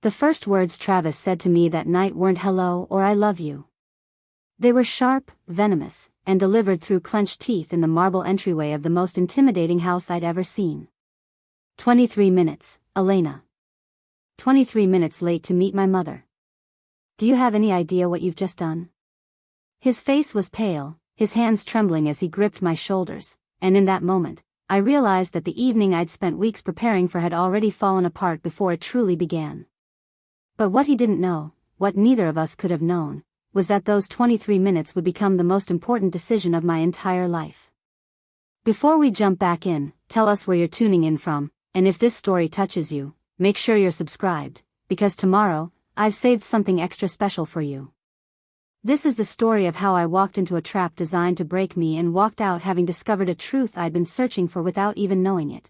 The first words Travis said to me that night weren't hello or I love you. They were sharp, venomous, and delivered through clenched teeth in the marble entryway of the most intimidating house I'd ever seen. 23 minutes, Elena. 23 minutes late to meet my mother. Do you have any idea what you've just done? His face was pale, his hands trembling as he gripped my shoulders, and in that moment, I realized that the evening I'd spent weeks preparing for had already fallen apart before it truly began. But what he didn't know, what neither of us could have known, was that those 23 minutes would become the most important decision of my entire life. Before we jump back in, tell us where you're tuning in from, and if this story touches you, make sure you're subscribed, because tomorrow, I've saved something extra special for you. This is the story of how I walked into a trap designed to break me and walked out having discovered a truth I'd been searching for without even knowing it.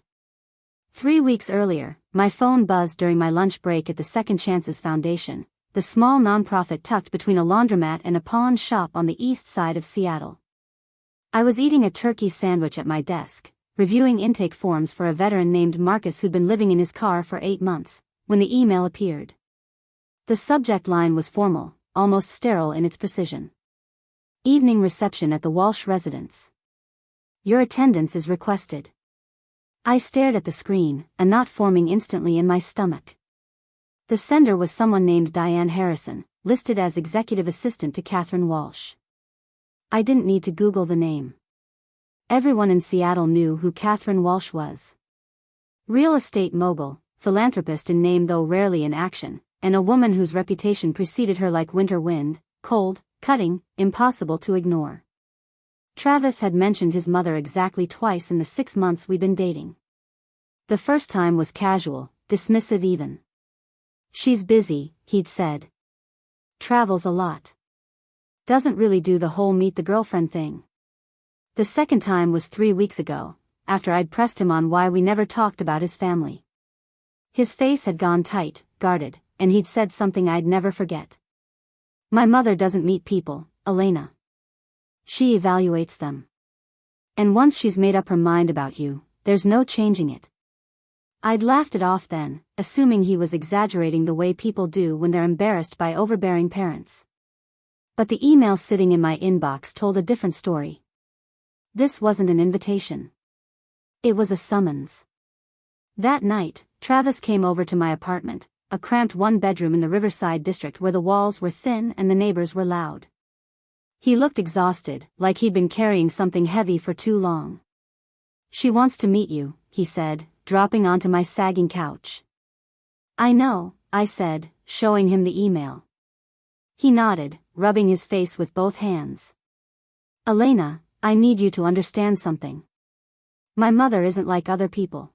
3 weeks earlier, my phone buzzed during my lunch break at the Second Chances Foundation, the small nonprofit tucked between a laundromat and a pawn shop on the east side of Seattle. I was eating a turkey sandwich at my desk, reviewing intake forms for a veteran named Marcus who'd been living in his car for 8 months, when the email appeared. The subject line was formal, almost sterile in its precision. Evening reception at the Walsh residence. Your attendance is requested. I stared at the screen, a knot forming instantly in my stomach. The sender was someone named Diane Harrison, listed as executive assistant to Catherine Walsh. I didn't need to Google the name. Everyone in Seattle knew who Catherine Walsh was. Real estate mogul, philanthropist in name though rarely in action, and a woman whose reputation preceded her like winter wind, cold, cutting, impossible to ignore. Travis had mentioned his mother exactly twice in the 6 months we'd been dating. The first time was casual, dismissive even. She's busy, he'd said. Travels a lot. Doesn't really do the whole meet the girlfriend thing. The second time was 3 weeks ago, after I'd pressed him on why we never talked about his family. His face had gone tight, guarded, and he'd said something I'd never forget. My mother doesn't meet people, Elena. She evaluates them. And once she's made up her mind about you, there's no changing it. I'd laughed it off then, assuming he was exaggerating the way people do when they're embarrassed by overbearing parents. But the email sitting in my inbox told a different story. This wasn't an invitation. It was a summons. That night, Travis came over to my apartment, a cramped one-bedroom in the Riverside district where the walls were thin and the neighbors were loud. He looked exhausted, like he'd been carrying something heavy for too long. She wants to meet you, he said, dropping onto my sagging couch. I know, I said, showing him the email. He nodded, rubbing his face with both hands. Elena, I need you to understand something. My mother isn't like other people.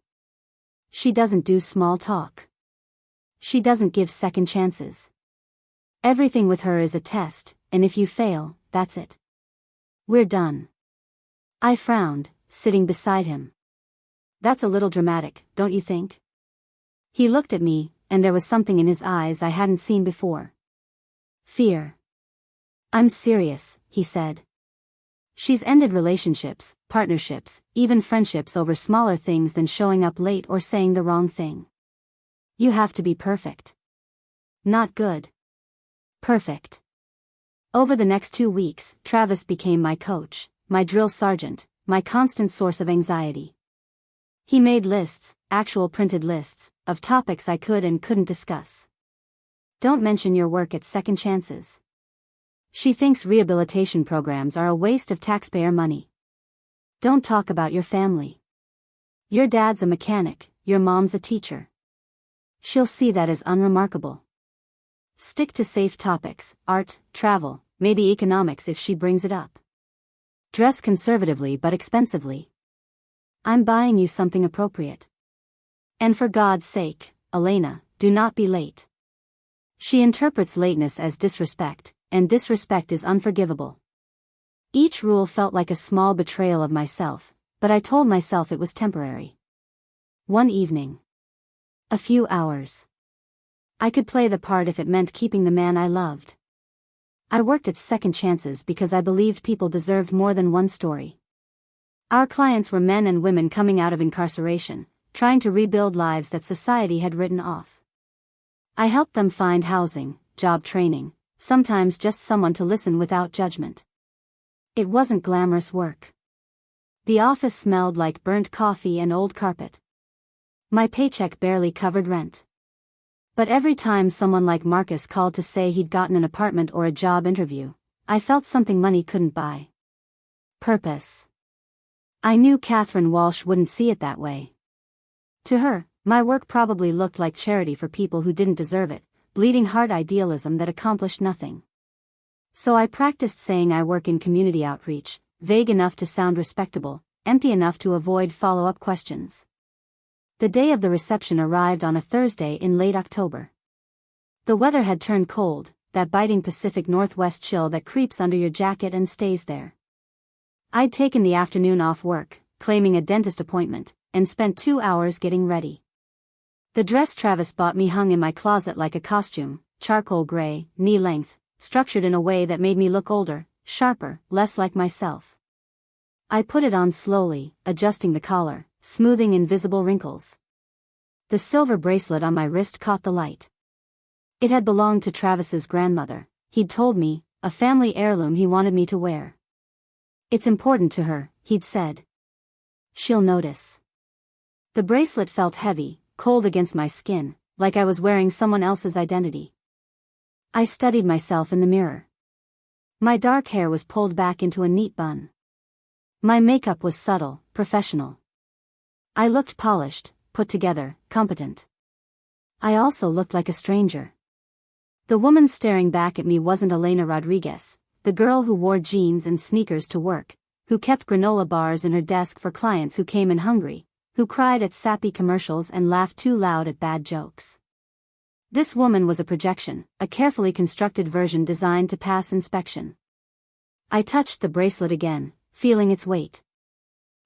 She doesn't do small talk. She doesn't give second chances. Everything with her is a test, and if you fail, that's it. We're done. I frowned, sitting beside him. That's a little dramatic, don't you think? He looked at me, and there was something in his eyes I hadn't seen before. Fear. I'm serious, he said. She's ended relationships, partnerships, even friendships over smaller things than showing up late or saying the wrong thing. You have to be perfect. Not good. Perfect. Over the next 2 weeks, Travis became my coach, my drill sergeant, my constant source of anxiety. He made lists, actual printed lists, of topics I could and couldn't discuss. Don't mention your work at Second Chances. She thinks rehabilitation programs are a waste of taxpayer money. Don't talk about your family. Your dad's a mechanic, your mom's a teacher. She'll see that as unremarkable. Stick to safe topics, art, travel, maybe economics if she brings it up. Dress conservatively but expensively. I'm buying you something appropriate. And for God's sake, Elena, do not be late. She interprets lateness as disrespect, and disrespect is unforgivable. Each rule felt like a small betrayal of myself, but I told myself it was temporary. One evening. A few hours. I could play the part if it meant keeping the man I loved. I worked at Second Chances because I believed people deserved more than one story. Our clients were men and women coming out of incarceration, trying to rebuild lives that society had written off. I helped them find housing, job training, sometimes just someone to listen without judgment. It wasn't glamorous work. The office smelled like burnt coffee and old carpet. My paycheck barely covered rent. But every time someone like Marcus called to say he'd gotten an apartment or a job interview, I felt something money couldn't buy. Purpose. I knew Catherine Walsh wouldn't see it that way. To her, my work probably looked like charity for people who didn't deserve it, bleeding heart idealism that accomplished nothing. So I practiced saying I work in community outreach, vague enough to sound respectable, empty enough to avoid follow-up questions. The day of the reception arrived on a Thursday in late October. The weather had turned cold, that biting Pacific Northwest chill that creeps under your jacket and stays there. I'd taken the afternoon off work, claiming a dentist appointment, and spent 2 hours getting ready. The dress Travis bought me hung in my closet like a costume, charcoal gray, knee-length, structured in a way that made me look older, sharper, less like myself. I put it on slowly, adjusting the collar, smoothing invisible wrinkles. The silver bracelet on my wrist caught the light. It had belonged to Travis's grandmother, he'd told me, a family heirloom he wanted me to wear. It's important to her, he'd said. She'll notice. The bracelet felt heavy, cold against my skin, like I was wearing someone else's identity. I studied myself in the mirror. My dark hair was pulled back into a neat bun. My makeup was subtle, professional. I looked polished, put together, competent. I also looked like a stranger. The woman staring back at me wasn't Elena Rodriguez, the girl who wore jeans and sneakers to work, who kept granola bars in her desk for clients who came in hungry, who cried at sappy commercials and laughed too loud at bad jokes. This woman was a projection, a carefully constructed version designed to pass inspection. I touched the bracelet again, feeling its weight.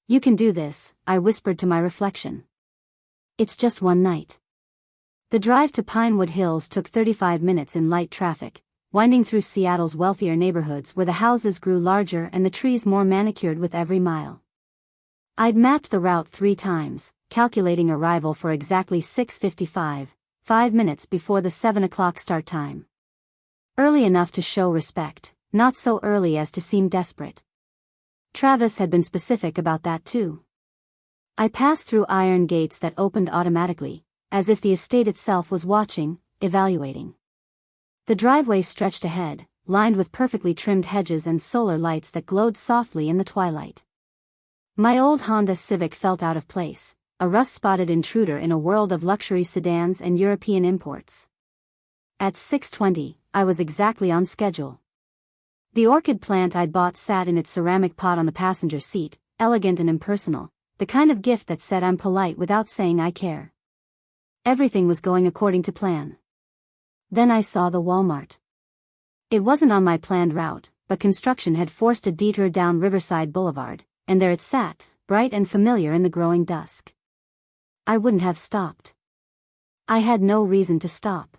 You can do this, I whispered to my reflection. It's just one night. The drive to Pinewood Hills took 35 minutes in light traffic, winding through Seattle's wealthier neighborhoods where the houses grew larger and the trees more manicured with every mile. I'd mapped the route 3 times, calculating arrival for exactly 6:55, 5 minutes before the 7 o'clock start time. Early enough to show respect, not so early as to seem desperate. Travis had been specific about that too. I passed through iron gates that opened automatically, as if the estate itself was watching, evaluating. The driveway stretched ahead, lined with perfectly trimmed hedges and solar lights that glowed softly in the twilight. My old Honda Civic felt out of place, a rust-spotted intruder in a world of luxury sedans and European imports. At 6:20, I was exactly on schedule. The orchid plant I'd bought sat in its ceramic pot on the passenger seat, elegant and impersonal, the kind of gift that said I'm polite without saying I care. Everything was going according to plan. Then I saw the Walmart. It wasn't on my planned route, but construction had forced a detour down Riverside Boulevard, and there it sat, bright and familiar in the growing dusk. I wouldn't have stopped. I had no reason to stop.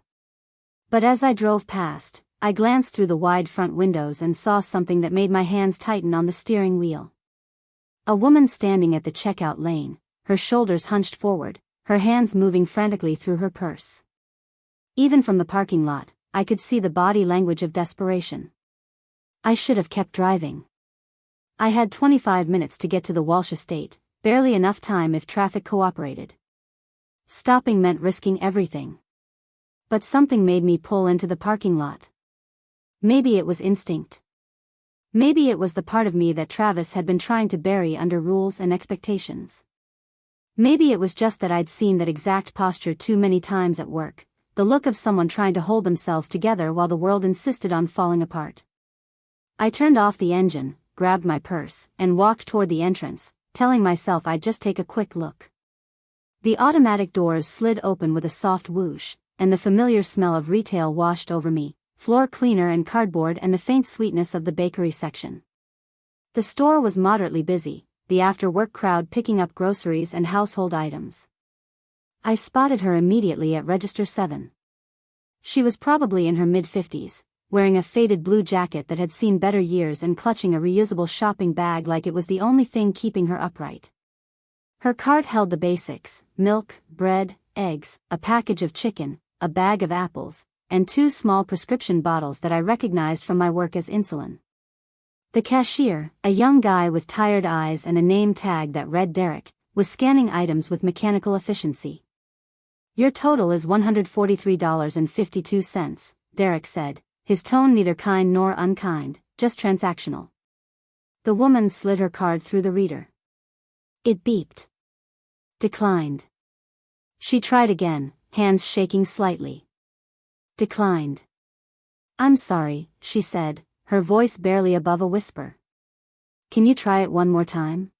But as I drove past, I glanced through the wide front windows and saw something that made my hands tighten on the steering wheel. A woman standing at the checkout lane, her shoulders hunched forward, her hands moving frantically through her purse. Even from the parking lot, I could see the body language of desperation. I should have kept driving. I had 25 minutes to get to the Walsh estate, barely enough time if traffic cooperated. Stopping meant risking everything. But something made me pull into the parking lot. Maybe it was instinct. Maybe it was the part of me that Travis had been trying to bury under rules and expectations. Maybe it was just that I'd seen that exact posture too many times at work, the look of someone trying to hold themselves together while the world insisted on falling apart. I turned off the engine, grabbed my purse, and walked toward the entrance, telling myself I'd just take a quick look. The automatic doors slid open with a soft whoosh, and the familiar smell of retail washed over me, floor cleaner and cardboard and the faint sweetness of the bakery section. The store was moderately busy, the after-work crowd picking up groceries and household items. I spotted her immediately at Register 7. She was probably in her mid-50s, wearing a faded blue jacket that had seen better years and clutching a reusable shopping bag like it was the only thing keeping her upright. Her cart held the basics: milk, bread, eggs, a package of chicken, a bag of apples, and 2 small prescription bottles that I recognized from my work as insulin. The cashier, a young guy with tired eyes and a name tag that read Derek, was scanning items with mechanical efficiency. "Your total is $143.52, Derek said, his tone neither kind nor unkind, just transactional. The woman slid her card through the reader. It beeped. Declined. She tried again, hands shaking slightly. Declined. "I'm sorry," she said, her voice barely above a whisper. "Can you try it one more time?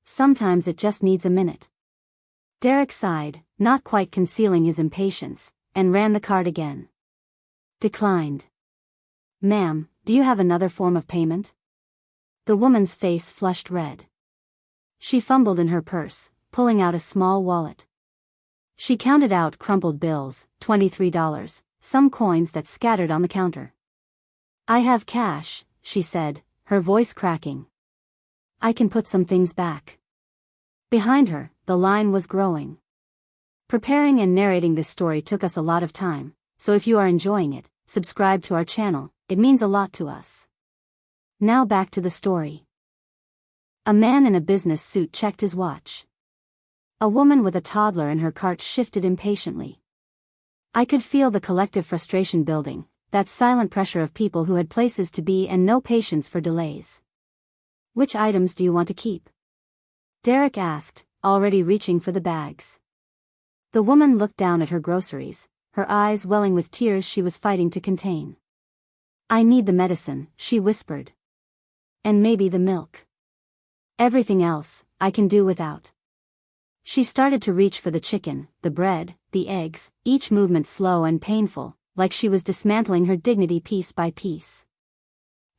Sometimes it just needs a minute." Derek sighed, not quite concealing his impatience, and ran the card again. Declined. "Ma'am, do you have another form of payment?" The woman's face flushed red. She fumbled in her purse, pulling out a small wallet. She counted out crumpled bills, $23, some coins that scattered on the counter. "I have cash," she said, her voice cracking. "I can put some things back." Behind her, the line was growing. Preparing and narrating this story took us a lot of time, so if you are enjoying it, subscribe to our channel, it means a lot to us. Now back to the story. A man in a business suit checked his watch. A woman with a toddler in her cart shifted impatiently. I could feel the collective frustration building, that silent pressure of people who had places to be and no patience for delays. "Which items do you want to keep?" Derek asked, already reaching for the bags. The woman looked down at her groceries, her eyes welling with tears she was fighting to contain. "I need the medicine," she whispered. "And maybe the milk. Everything else, I can do without." She started to reach for the chicken, the bread, the eggs, each movement slow and painful, like she was dismantling her dignity piece by piece.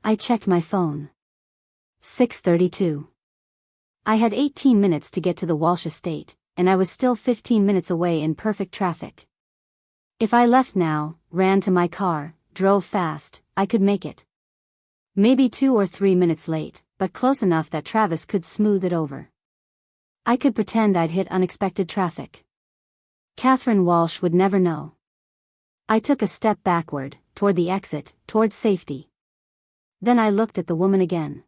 I checked my phone. 6:32. I had 18 minutes to get to the Walsh estate, and I was still 15 minutes away in perfect traffic. If I left now, ran to my car, drove fast, I could make it. Maybe 2 or 3 minutes late, but close enough that Travis could smooth it over. I could pretend I'd hit unexpected traffic. Catherine Walsh would never know. I took a step backward, toward the exit, toward safety. Then I looked at the woman again.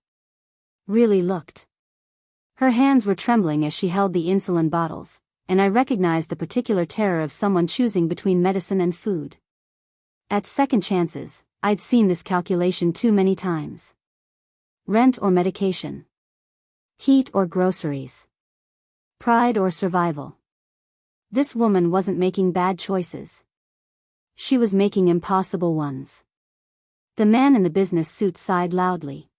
Really looked. Her hands were trembling as she held the insulin bottles, and I recognized the particular terror of someone choosing between medicine and food. At second chances, I'd seen this calculation too many times. Rent or medication? Heat or groceries? Pride or survival? This woman wasn't making bad choices. She was making impossible ones. The man in the business suit sighed loudly.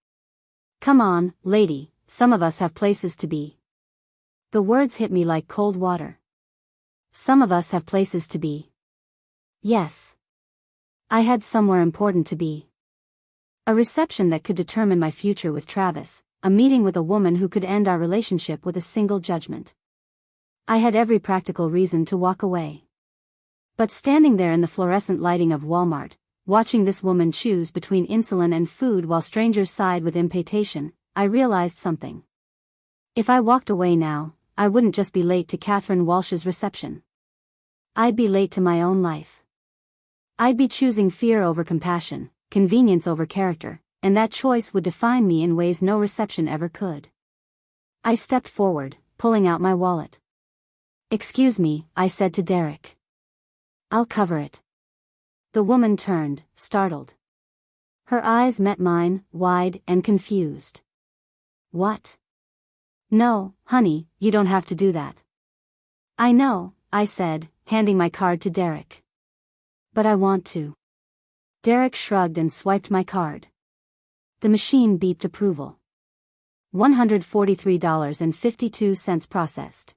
"Come on, lady, some of us have places to be." The words hit me like cold water. Some of us have places to be. Yes. I had somewhere important to be. A reception that could determine my future with Travis, a meeting with a woman who could end our relationship with a single judgment. I had every practical reason to walk away. But standing there in the fluorescent lighting of Walmart, watching this woman choose between insulin and food while strangers sighed with impatience, I realized something. If I walked away now, I wouldn't just be late to Catherine Walsh's reception. I'd be late to my own life. I'd be choosing fear over compassion, convenience over character, and that choice would define me in ways no reception ever could. I stepped forward, pulling out my wallet. "Excuse me," I said to Derek. "I'll cover it." The woman turned, startled. Her eyes met mine, wide and confused. "What?" "No, honey, you don't have to do that." "I know," I said, handing my card to Derek. "But I want to." Derek shrugged and swiped my card. The machine beeped approval. $143.52 processed.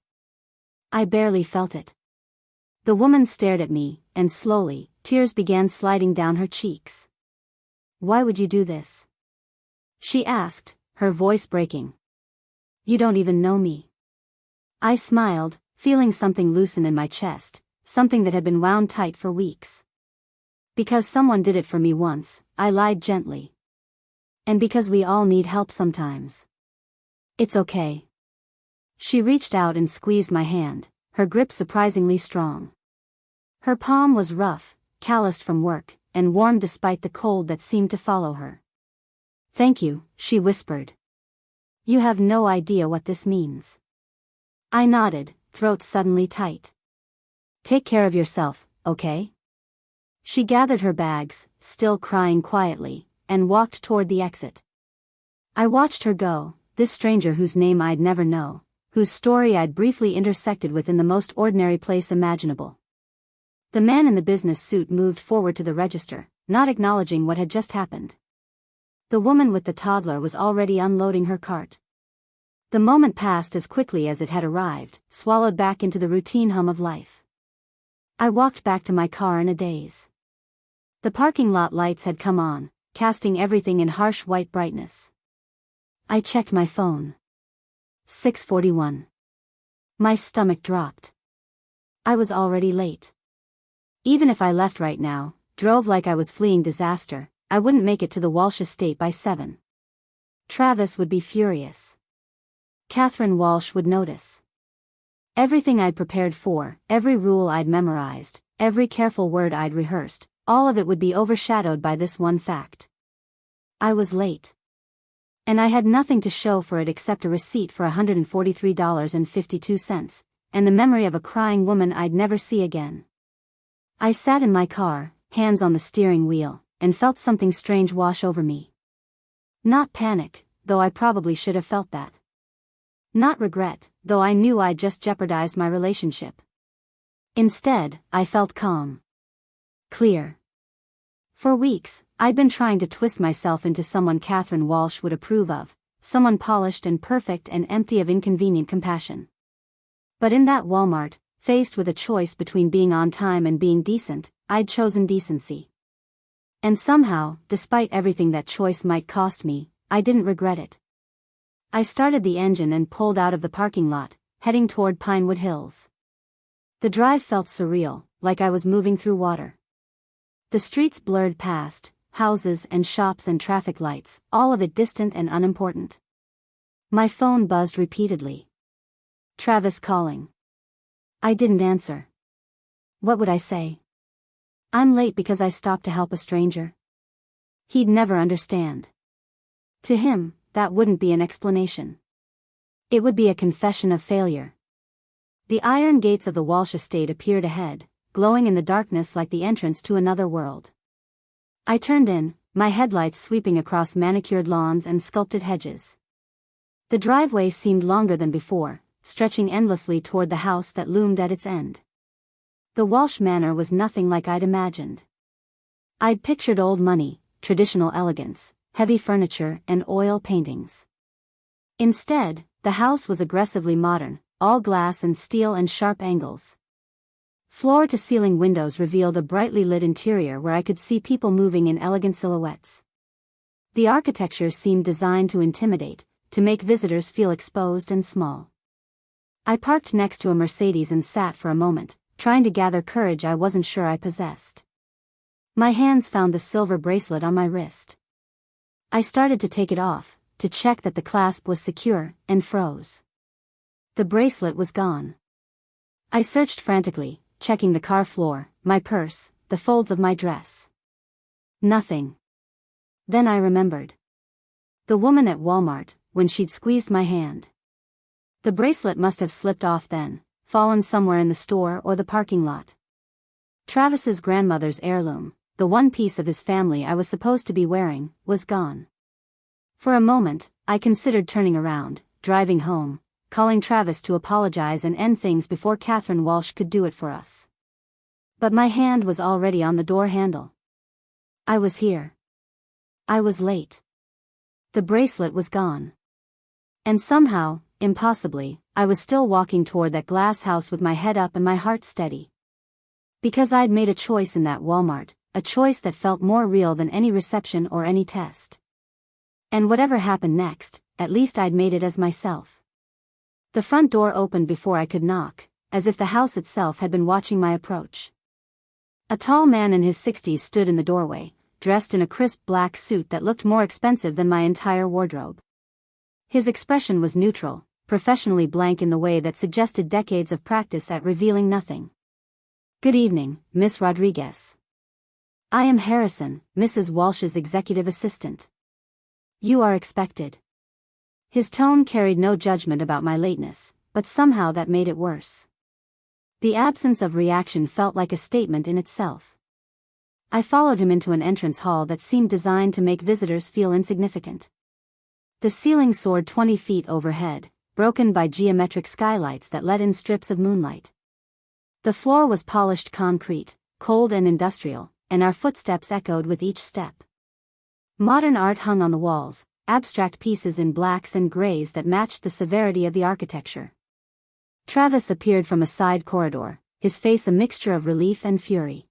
I barely felt it. The woman stared at me, and slowly, tears began sliding down her cheeks. "Why would you do this?" she asked, her voice breaking. "You don't even know me." I smiled, feeling something loosen in my chest, something that had been wound tight for weeks. Because someone did it for me once, I lied gently. And because we all need help sometimes. "It's okay." She reached out and squeezed my hand, her grip surprisingly strong. Her palm was rough, calloused from work, and warm despite the cold that seemed to follow her. "Thank you," she whispered. "You have no idea what this means." I nodded, throat suddenly tight. "Take care of yourself, okay?" She gathered her bags, still crying quietly, and walked toward the exit. I watched her go, this stranger whose name I'd never know, whose story I'd briefly intersected with in the most ordinary place imaginable. The man in the business suit moved forward to the register, not acknowledging what had just happened. The woman with the toddler was already unloading her cart. The moment passed as quickly as it had arrived, swallowed back into the routine hum of life. I walked back to my car in a daze. The parking lot lights had come on, casting everything in harsh white brightness. I checked my phone. 6:41. My stomach dropped. I was already late. Even if I left right now, drove like I was fleeing disaster, I wouldn't make it to the Walsh estate by 7. Travis would be furious. Catherine Walsh would notice. Everything I'd prepared for, every rule I'd memorized, every careful word I'd rehearsed, all of it would be overshadowed by this one fact. I was late. And I had nothing to show for it except a receipt for $143.52, and the memory of a crying woman I'd never see again. I sat in my car, hands on the steering wheel, and felt something strange wash over me. Not panic, though I probably should have felt that. Not regret, though I knew I'd just jeopardized my relationship. Instead, I felt calm. Clear. For weeks, I'd been trying to twist myself into someone Catherine Walsh would approve of, someone polished and perfect and empty of inconvenient compassion. But in that Walmart, faced with a choice between being on time and being decent, I'd chosen decency. And somehow, despite everything that choice might cost me, I didn't regret it. I started the engine and pulled out of the parking lot, heading toward Pinewood Hills. The drive felt surreal, like I was moving through water. The streets blurred past, houses and shops and traffic lights, all of it distant and unimportant. My phone buzzed repeatedly. Travis calling. I didn't answer. What would I say? I'm late because I stopped to help a stranger? He'd never understand. To him, that wouldn't be an explanation. It would be a confession of failure. The iron gates of the Walsh estate appeared ahead, glowing in the darkness like the entrance to another world. I turned in, my headlights sweeping across manicured lawns and sculpted hedges. The driveway seemed longer than before, stretching endlessly toward the house that loomed at its end. The Walsh manor was nothing like I'd imagined. I'd pictured old money, traditional elegance, heavy furniture and oil paintings. Instead, the house was aggressively modern, all glass and steel and sharp angles. Floor-to-ceiling windows revealed a brightly lit interior where I could see people moving in elegant silhouettes. The architecture seemed designed to intimidate, to make visitors feel exposed and small. I parked next to a Mercedes and sat for a moment, trying to gather courage I wasn't sure I possessed. My hands found the silver bracelet on my wrist. I started to take it off, to check that the clasp was secure, and froze. The bracelet was gone. I searched frantically, checking the car floor, my purse, the folds of my dress. Nothing. Then I remembered. The woman at Walmart, when she'd squeezed my hand. The bracelet must have slipped off then, fallen somewhere in the store or the parking lot. Travis's grandmother's heirloom, the one piece of his family I was supposed to be wearing, was gone. For a moment, I considered turning around, driving home, calling Travis to apologize and end things before Catherine Walsh could do it for us. But my hand was already on the door handle. I was here. I was late. The bracelet was gone. And somehow, impossibly, I was still walking toward that glass house with my head up and my heart steady. Because I'd made a choice in that Walmart, a choice that felt more real than any reception or any test. And whatever happened next, at least I'd made it as myself. The front door opened before I could knock, as if the house itself had been watching my approach. A tall man in his 60s stood in the doorway, dressed in a crisp black suit that looked more expensive than my entire wardrobe. His expression was neutral, professionally blank in the way that suggested decades of practice at revealing nothing. Good evening, Miss Rodriguez. I am Harrison, Mrs. Walsh's executive assistant. You are expected. His tone carried no judgment about my lateness, but somehow that made it worse. The absence of reaction felt like a statement in itself. I followed him into an entrance hall that seemed designed to make visitors feel insignificant. The ceiling soared 20 feet overhead, broken by geometric skylights that let in strips of moonlight. The floor was polished concrete, cold and industrial, and our footsteps echoed with each step. Modern art hung on the walls, abstract pieces in blacks and grays that matched the severity of the architecture. Travis appeared from a side corridor, his face a mixture of relief and fury.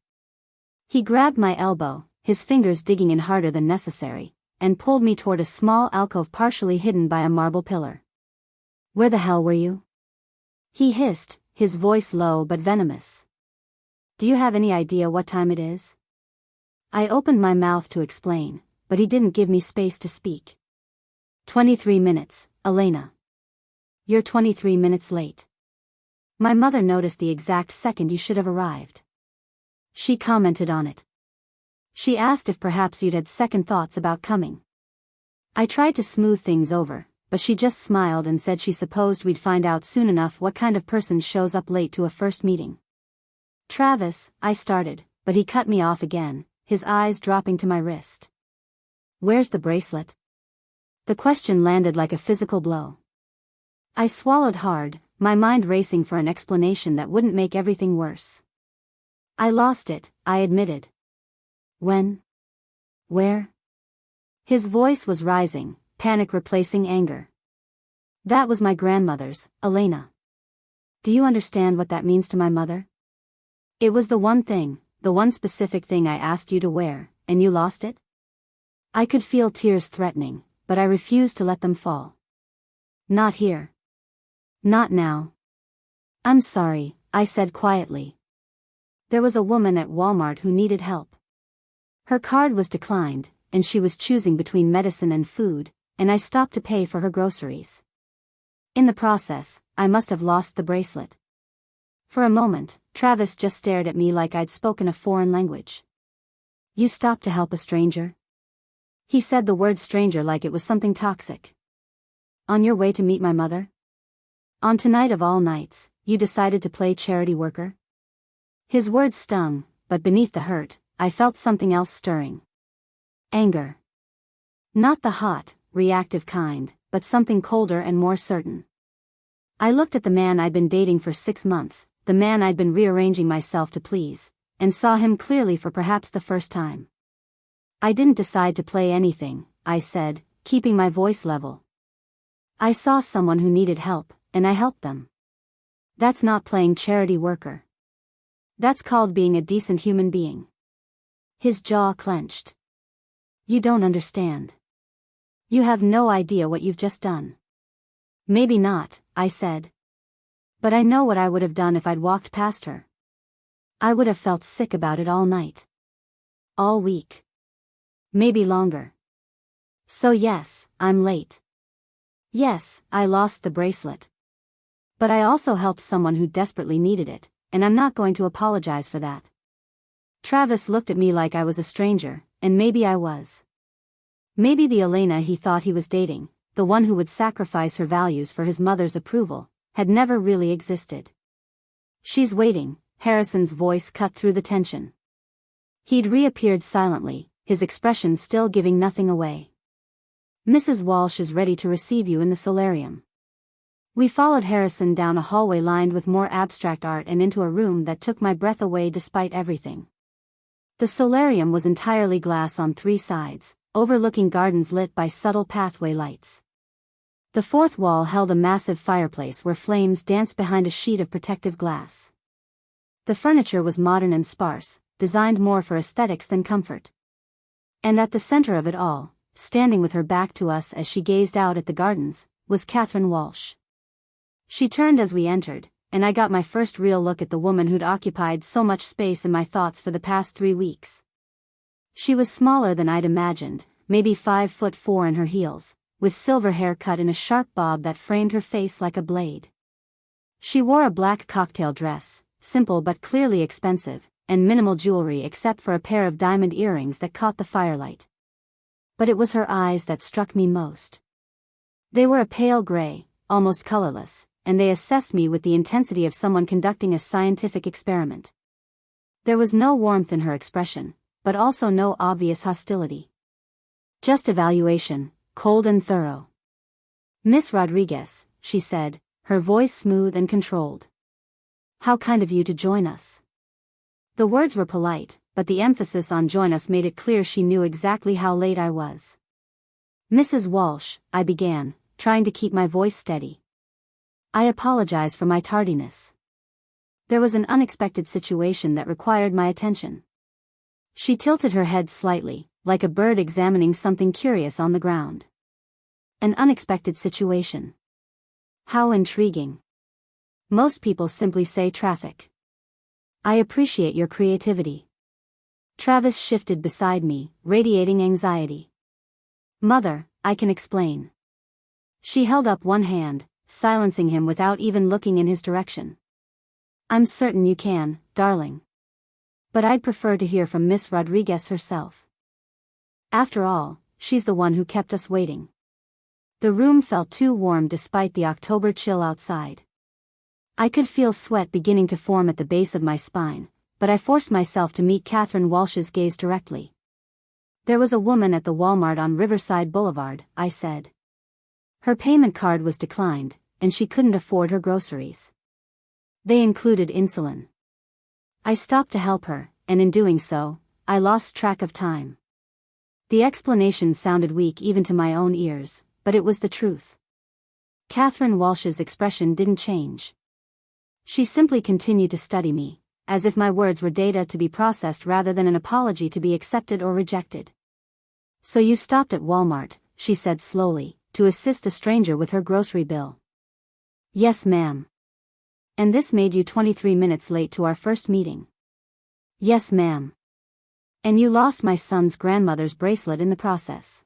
He grabbed my elbow, his fingers digging in harder than necessary, and pulled me toward a small alcove partially hidden by a marble pillar. "Where the hell were you?" he hissed, his voice low but venomous. "Do you have any idea what time it is?" I opened my mouth to explain, but he didn't give me space to speak. 23 minutes, Elena. You're 23 minutes late. My mother noticed the exact second you should have arrived. She commented on it. She asked if perhaps you'd had second thoughts about coming. I tried to smooth things over, but she just smiled and said she supposed we'd find out soon enough what kind of person shows up late to a first meeting. "Travis," I started, but he cut me off again, his eyes dropping to my wrist. "Where's the bracelet?" The question landed like a physical blow. I swallowed hard, my mind racing for an explanation that wouldn't make everything worse. "I lost it," I admitted. "When? Where?" His voice was rising, panic replacing anger. "That was my grandmother's, Elena. Do you understand what that means to my mother? It was the one thing, the one specific thing I asked you to wear, and you lost it?" I could feel tears threatening, but I refused to let them fall. "Not here. Not now." "I'm sorry," I said quietly. There was a woman at Walmart who needed help. Her card was declined, and she was choosing between medicine and food, and I stopped to pay for her groceries. In the process, I must have lost the bracelet. For a moment, Travis just stared at me like I'd spoken a foreign language. "You stopped to help a stranger?" He said the word stranger like it was something toxic. "On your way to meet my mother? On tonight of all nights, you decided to play charity worker?" His words stung, but beneath the hurt, I felt something else stirring. Anger. Not the hot, reactive kind, but something colder and more certain. I looked at the man I'd been dating for 6 months, the man I'd been rearranging myself to please, and saw him clearly for perhaps the first time. "I didn't decide to play anything," I said, keeping my voice level. "I saw someone who needed help, and I helped them. That's not playing charity worker. That's called being a decent human being." His jaw clenched. "You don't understand. You have no idea what you've just done." "Maybe not," I said. "But I know what I would have done if I'd walked past her. I would have felt sick about it all night. All week. Maybe longer. So yes, I'm late. Yes, I lost the bracelet. But I also helped someone who desperately needed it, and I'm not going to apologize for that." Travis looked at me like I was a stranger, and maybe I was. Maybe the Elena he thought he was dating, the one who would sacrifice her values for his mother's approval, had never really existed. "She's waiting," Harrison's voice cut through the tension. He'd reappeared silently, his expression still giving nothing away. "Mrs. Walsh is ready to receive you in the solarium." We followed Harrison down a hallway lined with more abstract art and into a room that took my breath away despite everything. The solarium was entirely glass on 3 sides, overlooking gardens lit by subtle pathway lights. The fourth wall held a massive fireplace where flames danced behind a sheet of protective glass. The furniture was modern and sparse, designed more for aesthetics than comfort. And at the center of it all, standing with her back to us as she gazed out at the gardens, was Catherine Walsh. She turned as we entered, and I got my first real look at the woman who'd occupied so much space in my thoughts for the past 3 weeks. She was smaller than I'd imagined, maybe 5'4" in her heels, with silver hair cut in a sharp bob that framed her face like a blade. She wore a black cocktail dress, simple but clearly expensive, and minimal jewelry except for a pair of diamond earrings that caught the firelight. But it was her eyes that struck me most. They were a pale gray, almost colorless, and they assessed me with the intensity of someone conducting a scientific experiment. There was no warmth in her expression, but also no obvious hostility. Just evaluation, cold and thorough. "Miss Rodriguez," she said, her voice smooth and controlled. "How kind of you to join us." The words were polite, but the emphasis on join us made it clear she knew exactly how late I was. "Mrs. Walsh," I began, trying to keep my voice steady. "I apologize for my tardiness. There was an unexpected situation that required my attention." She tilted her head slightly, like a bird examining something curious on the ground. An unexpected situation. How intriguing. Most people simply say traffic. "I appreciate your creativity." Travis shifted beside me, radiating anxiety. "Mother, I can explain." She held up one hand, silencing him without even looking in his direction. "I'm certain you can, darling. But I'd prefer to hear from Miss Rodriguez herself. After all, she's the one who kept us waiting." The room felt too warm despite the October chill outside. I could feel sweat beginning to form at the base of my spine, but I forced myself to meet Catherine Walsh's gaze directly. "There was a woman at the Walmart on Riverside Boulevard," I said. "Her payment card was declined, and she couldn't afford her groceries. They included insulin." I stopped to help her, and in doing so, I lost track of time. The explanation sounded weak even to my own ears, but it was the truth. Catherine Walsh's expression didn't change. She simply continued to study me, as if my words were data to be processed rather than an apology to be accepted or rejected. "So you stopped at Walmart," she said slowly, "to assist a stranger with her grocery bill." "Yes, ma'am." "And this made you 23 minutes late to our first meeting." "Yes, ma'am." "And you lost my son's grandmother's bracelet in the process."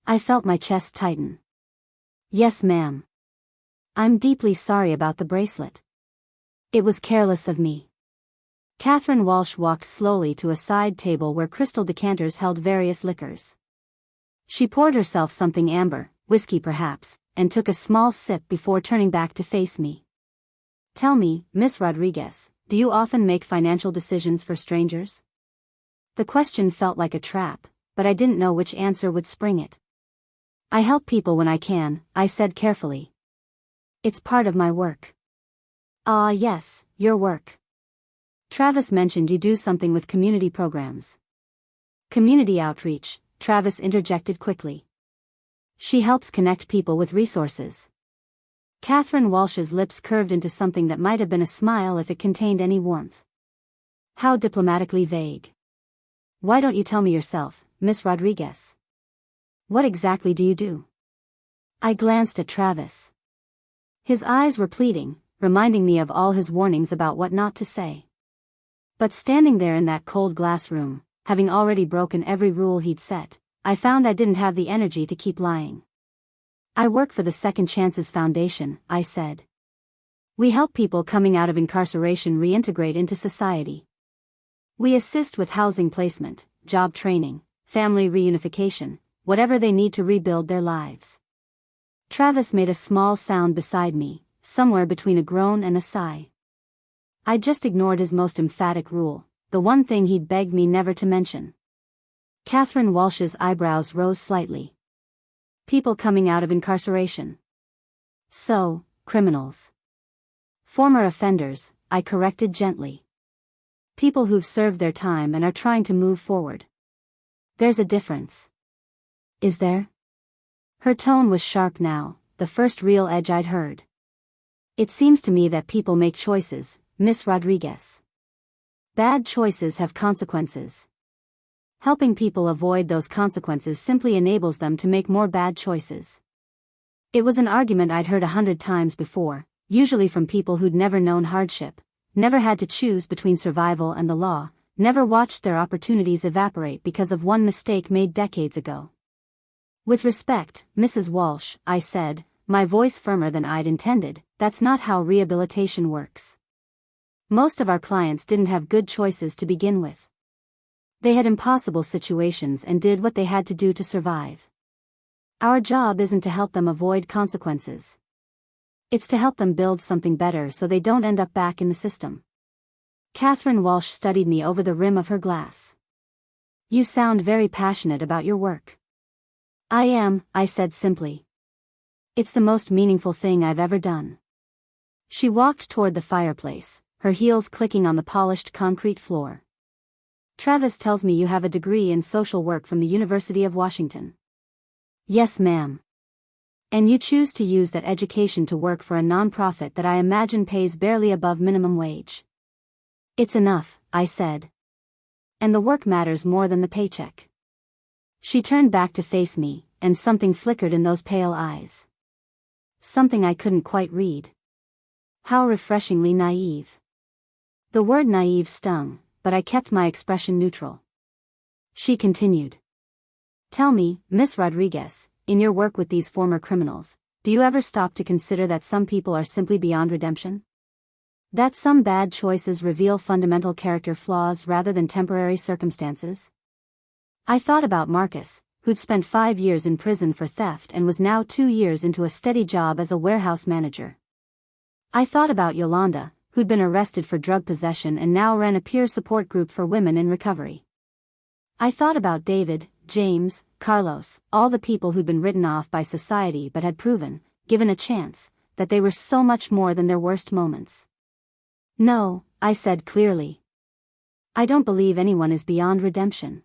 I felt my chest tighten. "Yes, ma'am. I'm deeply sorry about the bracelet. It was careless of me." Catherine Walsh walked slowly to a side table where crystal decanters held various liquors. She poured herself something amber, whiskey perhaps, and took a small sip before turning back to face me. "Tell me, Miss Rodriguez, do you often make financial decisions for strangers?" The question felt like a trap, but I didn't know which answer would spring it. "I help people when I can," I said carefully. "It's part of my work." "Ah, yes, your work. Travis mentioned you do something with community programs." "Community outreach," Travis interjected quickly. "She helps connect people with resources." Catherine Walsh's lips curved into something that might have been a smile if it contained any warmth. How diplomatically vague. "Why don't you tell me yourself, Miss Rodriguez? What exactly do you do?" I glanced at Travis. His eyes were pleading, reminding me of all his warnings about what not to say. But standing there in that cold glass room, having already broken every rule he'd set, I found I didn't have the energy to keep lying. "I work for the Second Chances Foundation," I said. "We help people coming out of incarceration reintegrate into society. We assist with housing placement, job training, family reunification, whatever they need to rebuild their lives." Travis made a small sound beside me, somewhere between a groan and a sigh. I just ignored his most emphatic rule, the one thing he'd begged me never to mention. Catherine Walsh's eyebrows rose slightly. "People coming out of incarceration." "So, criminals." "Former offenders," I corrected gently. "People who've served their time and are trying to move forward. There's a difference." "Is there?" Her tone was sharp now, the first real edge I'd heard. "It seems to me that people make choices, Miss Rodriguez. Bad choices have consequences. Helping people avoid those consequences simply enables them to make more bad choices." It was an argument I'd heard 100 times before, usually from people who'd never known hardship, never had to choose between survival and the law, never watched their opportunities evaporate because of one mistake made decades ago. "With respect, Mrs. Walsh," I said, my voice firmer than I'd intended, "that's not how rehabilitation works. Most of our clients didn't have good choices to begin with. They had impossible situations and did what they had to do to survive. Our job isn't to help them avoid consequences. It's to help them build something better so they don't end up back in the system. Catherine Walsh studied me over the rim of her glass. You sound very passionate about your work. I am, I said simply. It's the most meaningful thing I've ever done. She walked toward the fireplace, her heels clicking on the polished concrete floor. Travis tells me you have a degree in social work from the University of Washington. Yes, ma'am. And you choose to use that education to work for a nonprofit that I imagine pays barely above minimum wage. It's enough, I said. And the work matters more than the paycheck. She turned back to face me, and something flickered in those pale eyes. Something I couldn't quite read. How refreshingly naive. The word naive stung, but I kept my expression neutral. She continued. Tell me, Miss Rodriguez, in your work with these former criminals, do you ever stop to consider that some people are simply beyond redemption? That some bad choices reveal fundamental character flaws rather than temporary circumstances? I thought about Marcus, who'd spent 5 years in prison for theft and was now 2 years into a steady job as a warehouse manager. I thought about Yolanda, who'd been arrested for drug possession and now ran a peer support group for women in recovery. I thought about David, James, Carlos, all the people who'd been written off by society but had proven, given a chance, that they were so much more than their worst moments. No, I said clearly. I don't believe anyone is beyond redemption.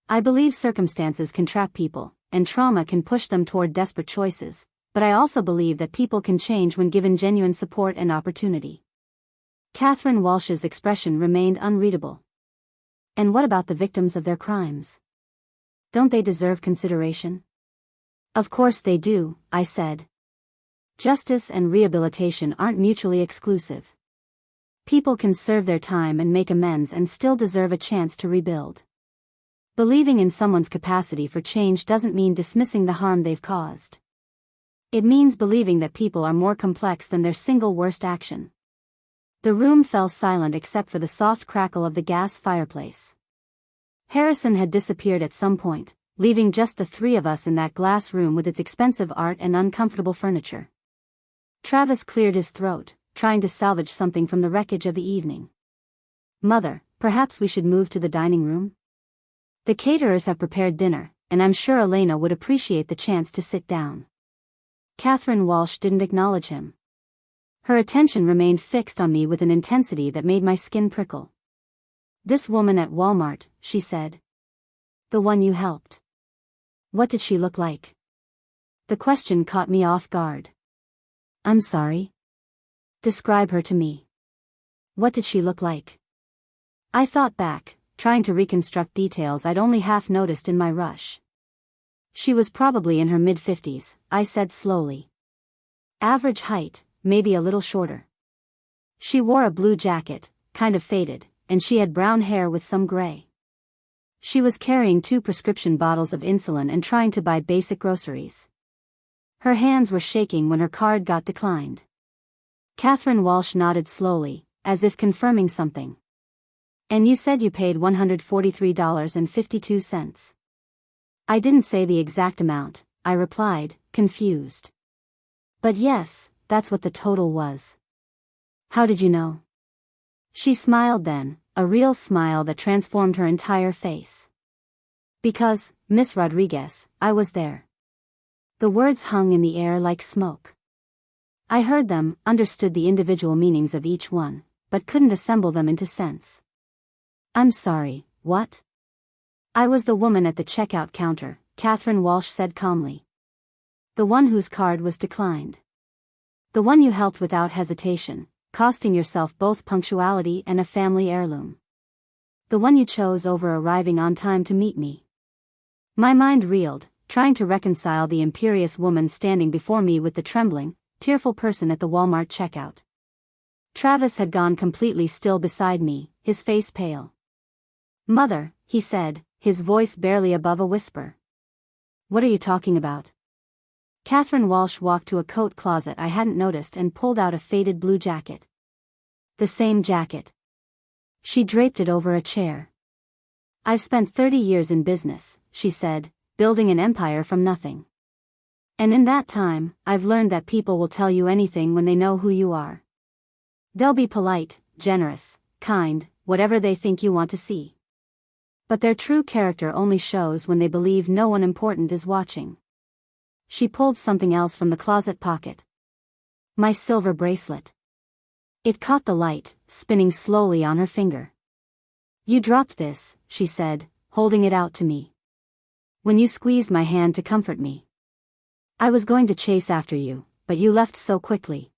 I believe circumstances can trap people, and trauma can push them toward desperate choices, but I also believe that people can change when given genuine support and opportunity. Catherine Walsh's expression remained unreadable. And what about the victims of their crimes? Don't they deserve consideration? Of course they do, I said. Justice and rehabilitation aren't mutually exclusive. People can serve their time and make amends and still deserve a chance to rebuild. Believing in someone's capacity for change doesn't mean dismissing the harm they've caused. It means believing that people are more complex than their single worst action. The room fell silent except for the soft crackle of the gas fireplace. Harrison had disappeared at some point, leaving just the three of us in that glass room with its expensive art and uncomfortable furniture. Travis cleared his throat, trying to salvage something from the wreckage of the evening. Mother, perhaps we should move to the dining room? The caterers have prepared dinner, and I'm sure Elena would appreciate the chance to sit down. Catherine Walsh didn't acknowledge him. Her attention remained fixed on me with an intensity that made my skin prickle. This woman at Walmart, she said. The one you helped. What did she look like? The question caught me off guard. I'm sorry. Describe her to me. What did she look like? I thought back, trying to reconstruct details I'd only half noticed in my rush. She was probably in her mid-50s, I said slowly. Average height, maybe a little shorter. She wore a blue jacket, kind of faded, and she had brown hair with some gray. She was carrying 2 prescription bottles of insulin and trying to buy basic groceries. Her hands were shaking when her card got declined. Catherine Walsh nodded slowly, as if confirming something. And you said you paid $143.52. I didn't say the exact amount, I replied, confused. But yes, that's what the total was. How did you know? She smiled then, a real smile that transformed her entire face. Because, Miss Rodriguez, I was there. The words hung in the air like smoke. I heard them, understood the individual meanings of each one, but couldn't assemble them into sense. I'm sorry, what? I was the woman at the checkout counter, Catherine Walsh said calmly. The one whose card was declined. The one you helped without hesitation, costing yourself both punctuality and a family heirloom. The one you chose over arriving on time to meet me. My mind reeled, trying to reconcile the imperious woman standing before me with the trembling, tearful person at the Walmart checkout. Travis had gone completely still beside me, his face pale. Mother, he said, his voice barely above a whisper. What are you talking about? Catherine Walsh walked to a coat closet I hadn't noticed and pulled out a faded blue jacket. The same jacket. She draped it over a chair. I've spent 30 years in business, she said, building an empire from nothing. And in that time, I've learned that people will tell you anything when they know who you are. They'll be polite, generous, kind, whatever they think you want to see. But their true character only shows when they believe no one important is watching. She pulled something else from the closet pocket. My silver bracelet. It caught the light, spinning slowly on her finger. You dropped this, she said, holding it out to me. When you squeezed my hand to comfort me. I was going to chase after you, but you left so quickly.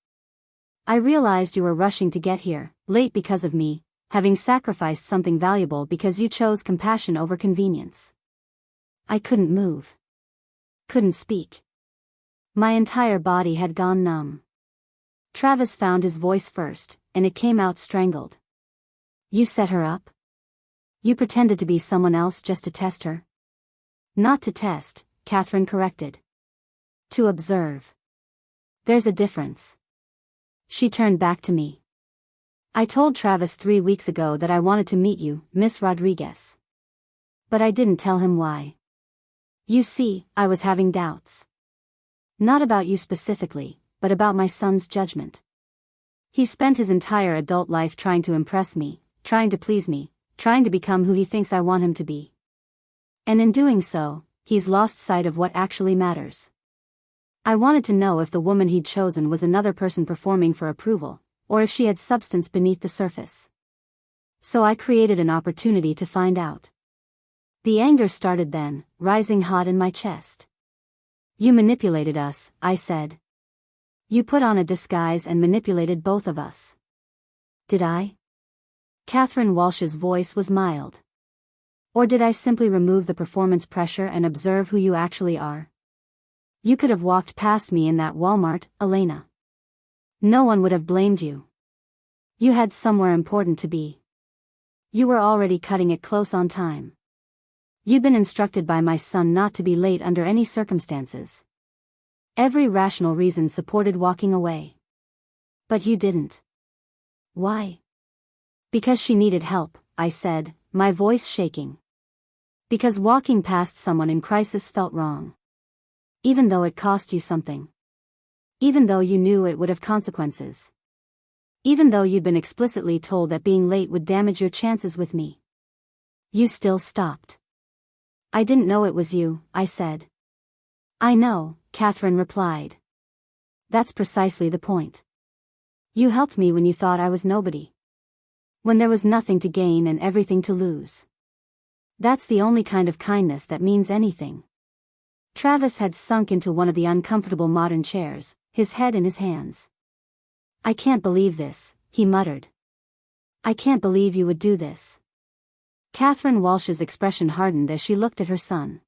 I realized you were rushing to get here, late because of me, having sacrificed something valuable because you chose compassion over convenience. I couldn't move. Couldn't speak. My entire body had gone numb. Travis found his voice first, and it came out strangled. You set her up? You pretended to be someone else just to test her? Not to test, Catherine corrected. To observe. There's a difference. She turned back to me. I told Travis 3 weeks ago that I wanted to meet you, Miss Rodriguez. But I didn't tell him why. You see, I was having doubts. Not about you specifically, but about my son's judgment. He spent his entire adult life trying to impress me, trying to please me, trying to become who he thinks I want him to be. And in doing so, he's lost sight of what actually matters. I wanted to know if the woman he'd chosen was another person performing for approval, or if she had substance beneath the surface. So I created an opportunity to find out. The anger started then, rising hot in my chest. You manipulated us, I said. You put on a disguise and manipulated both of us. Did I? Catherine Walsh's voice was mild. Or did I simply remove the performance pressure and observe who you actually are? You could have walked past me in that Walmart, Elena. No one would have blamed you. You had somewhere important to be. You were already cutting it close on time. You'd been instructed by my son not to be late under any circumstances. Every rational reason supported walking away. But you didn't. Why? Because she needed help, I said, my voice shaking. Because walking past someone in crisis felt wrong. Even though it cost you something. Even though you knew it would have consequences. Even though you'd been explicitly told that being late would damage your chances with me. You still stopped. I didn't know it was you, I said. I know, Catherine replied. That's precisely the point. You helped me when you thought I was nobody. When there was nothing to gain and everything to lose. That's the only kind of kindness that means anything. Travis had sunk into one of the uncomfortable modern chairs, his head in his hands. I can't believe this, he muttered. I can't believe you would do this. Catherine Walsh's expression hardened as she looked at her son.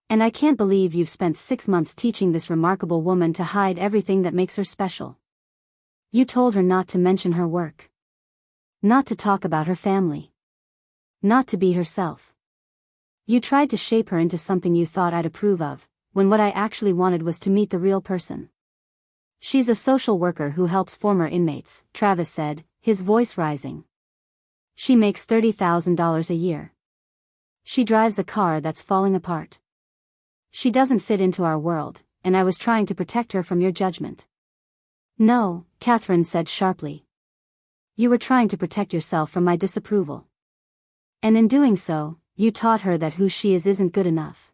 And I can't believe you've spent 6 months teaching this remarkable woman to hide everything that makes her special. You told her not to mention her work. Not to talk about her family. Not to be herself. You tried to shape her into something you thought I'd approve of, when what I actually wanted was to meet the real person. She's a social worker who helps former inmates, Travis said, his voice rising. She makes $30,000 a year. She drives a car that's falling apart. She doesn't fit into our world, and I was trying to protect her from your judgment. No, Catherine said sharply. You were trying to protect yourself from my disapproval. And in doing so, you taught her that who she is isn't good enough.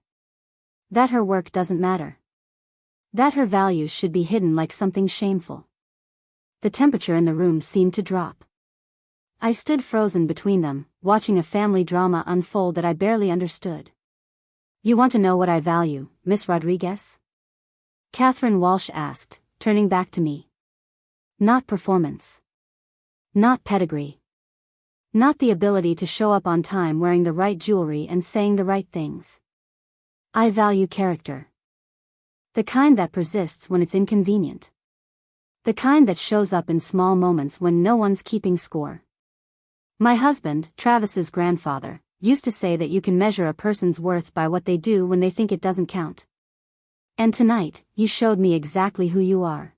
That her work doesn't matter. That her values should be hidden like something shameful. The temperature in the room seemed to drop. I stood frozen between them, watching a family drama unfold that I barely understood. You want to know what I value, Miss Rodriguez? Catherine Walsh asked, turning back to me. Not performance. Not pedigree. Not the ability to show up on time wearing the right jewelry and saying the right things. I value character. The kind that persists when it's inconvenient. The kind that shows up in small moments when no one's keeping score. My husband, Travis's grandfather, used to say that you can measure a person's worth by what they do when they think it doesn't count. And tonight, you showed me exactly who you are.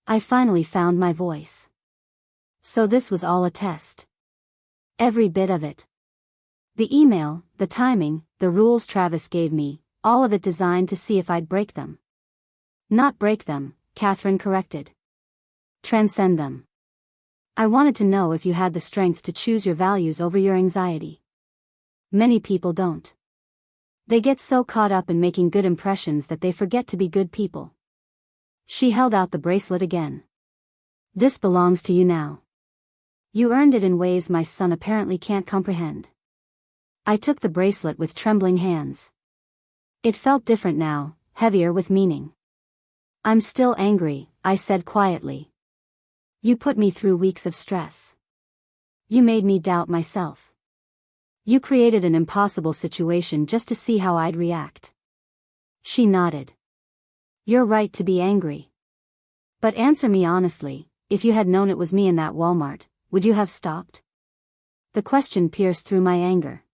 I finally found my voice. So this was all a test. Every bit of it. The email, the timing, the rules Travis gave me, all of it designed to see if I'd break them. Not break them, Catherine corrected. Transcend them. I wanted to know if you had the strength to choose your values over your anxiety. Many people don't. They get so caught up in making good impressions that they forget to be good people. She held out the bracelet again. This belongs to you now. You earned it in ways my son apparently can't comprehend. I took the bracelet with trembling hands. It felt different now, heavier with meaning. I'm still angry, I said quietly. You put me through weeks of stress. You made me doubt myself. You created an impossible situation just to see how I'd react. She nodded. You're right to be angry. But answer me honestly, if you had known it was me in that Walmart, would you have stopped? The question pierced through my anger.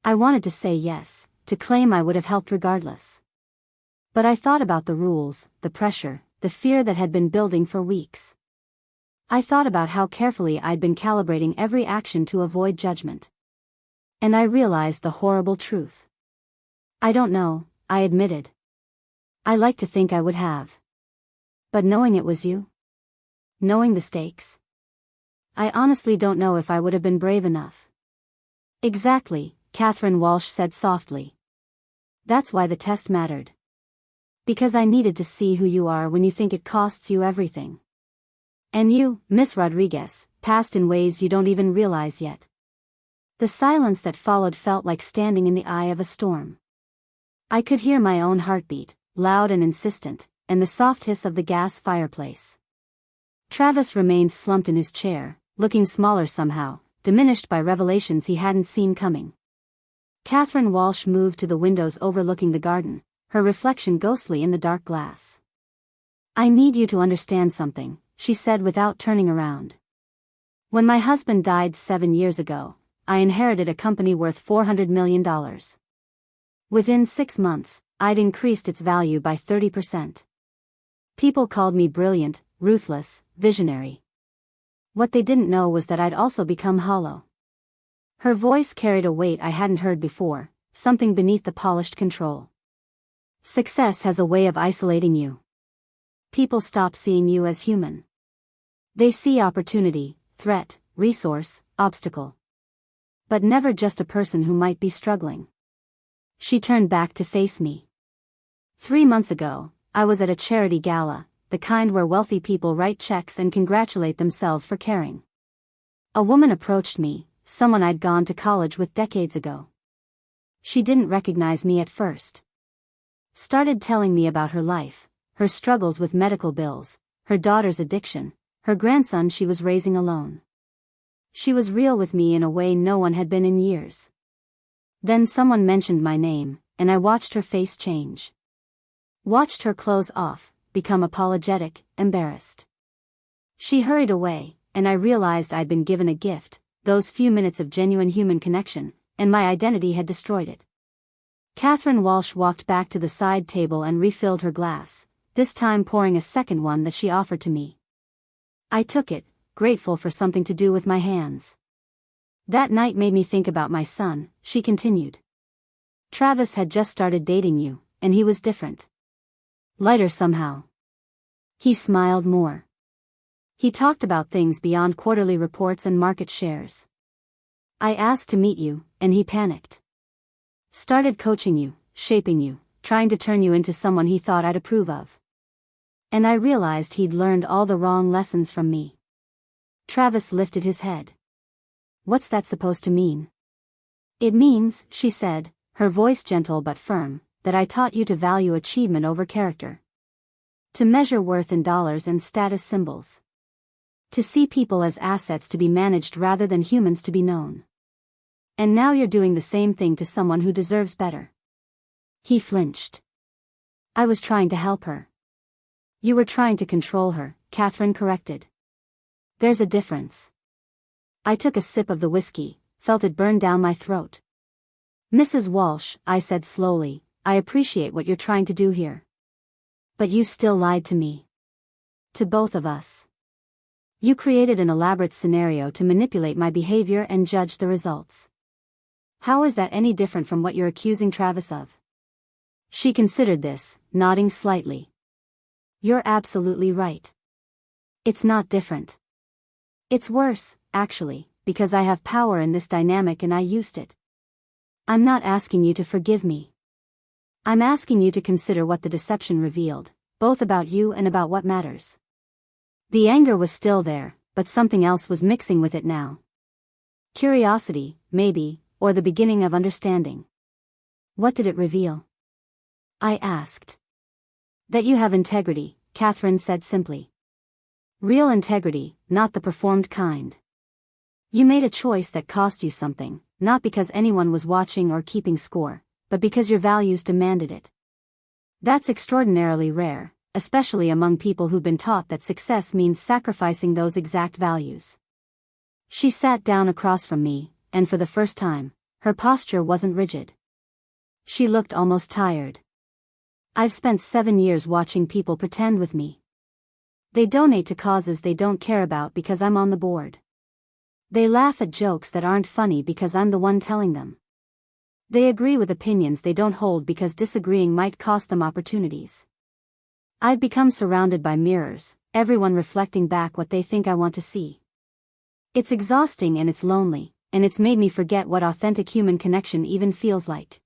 I wanted to say yes, to claim I would have helped regardless. But I thought about the rules, the pressure, the fear that had been building for weeks. I thought about how carefully I'd been calibrating every action to avoid judgment. And I realized the horrible truth. I don't know, I admitted. I like to think I would have. But knowing it was you? Knowing the stakes? I honestly don't know if I would have been brave enough. Exactly, Catherine Walsh said softly. That's why the test mattered. Because I needed to see who you are when you think it costs you everything. And you, Miss Rodriguez, passed in ways you don't even realize yet. The silence that followed felt like standing in the eye of a storm. I could hear my own heartbeat, loud and insistent, and the soft hiss of the gas fireplace. Travis remained slumped in his chair, looking smaller somehow, diminished by revelations he hadn't seen coming. Catherine Walsh moved to the windows overlooking the garden, her reflection ghostly in the dark glass. I need you to understand something, she said without turning around. When my husband died 7 years ago, I inherited a company worth $400 million. Within 6 months, I'd increased its value by 30%. People called me brilliant, ruthless, visionary. What they didn't know was that I'd also become hollow. Her voice carried a weight I hadn't heard before, something beneath the polished control. Success has a way of isolating you. People stop seeing you as human. They see opportunity, threat, resource, obstacle. But never just a person who might be struggling. She turned back to face me. 3 months ago, I was at a charity gala, the kind where wealthy people write checks and congratulate themselves for caring. A woman approached me, someone I'd gone to college with decades ago. She didn't recognize me at first. Started telling me about her life, her struggles with medical bills, her daughter's addiction, her grandson she was raising alone. She was real with me in a way no one had been in years. Then someone mentioned my name, and I watched her face change. Watched her close off, become apologetic, embarrassed. She hurried away, and I realized I'd been given a gift, those few minutes of genuine human connection, and my identity had destroyed it. Catherine Walsh walked back to the side table and refilled her glass, this time pouring a second one that she offered to me. I took it, grateful for something to do with my hands. That night made me think about my son, she continued. Travis had just started dating you, and he was different. Lighter somehow. He smiled more. He talked about things beyond quarterly reports and market shares. I asked to meet you, and he panicked. Started coaching you, shaping you, trying to turn you into someone he thought I'd approve of. And I realized he'd learned all the wrong lessons from me. Travis lifted his head. What's that supposed to mean? It means, she said, her voice gentle but firm, that I taught you to value achievement over character. To measure worth in dollars and status symbols. To see people as assets to be managed rather than humans to be known. And now you're doing the same thing to someone who deserves better. He flinched. I was trying to help her. You were trying to control her, Catherine corrected. There's a difference. I took a sip of the whiskey, felt it burn down my throat. Mrs. Walsh, I said slowly, I appreciate what you're trying to do here. But you still lied to me. To both of us. You created an elaborate scenario to manipulate my behavior and judge the results. How is that any different from what you're accusing Travis of? She considered this, nodding slightly. You're absolutely right. It's not different. It's worse, actually, because I have power in this dynamic and I used it. I'm not asking you to forgive me. I'm asking you to consider what the deception revealed, both about you and about what matters. The anger was still there, but something else was mixing with it now. Curiosity, maybe, or the beginning of understanding. What did it reveal? I asked. That you have integrity, Catherine said simply. Real integrity, not the performed kind. You made a choice that cost you something, not because anyone was watching or keeping score, but because your values demanded it. That's extraordinarily rare, especially among people who've been taught that success means sacrificing those exact values. She sat down across from me, and for the first time, her posture wasn't rigid. She looked almost tired. I've spent 7 years watching people pretend with me. They donate to causes they don't care about because I'm on the board. They laugh at jokes that aren't funny because I'm the one telling them. They agree with opinions they don't hold because disagreeing might cost them opportunities. I've become surrounded by mirrors, everyone reflecting back what they think I want to see. It's exhausting and it's lonely, and it's made me forget what authentic human connection even feels like.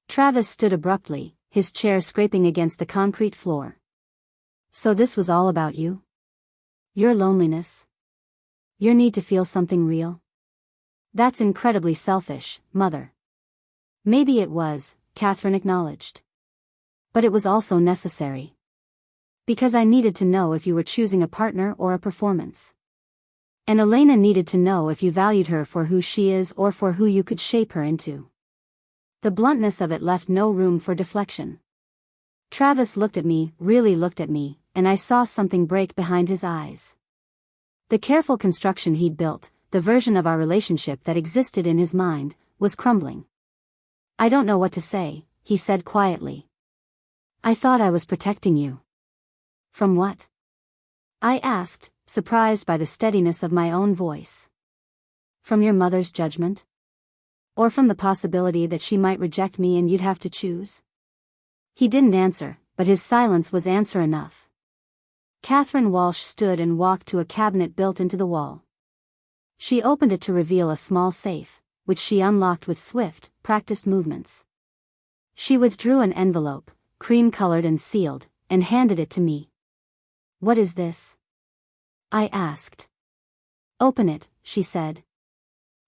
Travis stood abruptly, his chair scraping against the concrete floor. So this was all about you? Your loneliness? Your need to feel something real? That's incredibly selfish, Mother. Maybe it was, Catherine acknowledged. But it was also necessary. Because I needed to know if you were choosing a partner or a performance. And Elena needed to know if you valued her for who she is or for who you could shape her into. The bluntness of it left no room for deflection. Travis looked at me, really looked at me, and I saw something break behind his eyes. The careful construction he'd built, the version of our relationship that existed in his mind, was crumbling. I don't know what to say, he said quietly. I thought I was protecting you. From what? I asked, surprised by the steadiness of my own voice. From your mother's judgment? Or from the possibility that she might reject me and you'd have to choose? He didn't answer, but his silence was answer enough. Catherine Walsh stood and walked to a cabinet built into the wall. She opened it to reveal a small safe, which she unlocked with swift, practiced movements. She withdrew an envelope, cream-colored and sealed, and handed it to me. What is this? I asked. Open it, she said.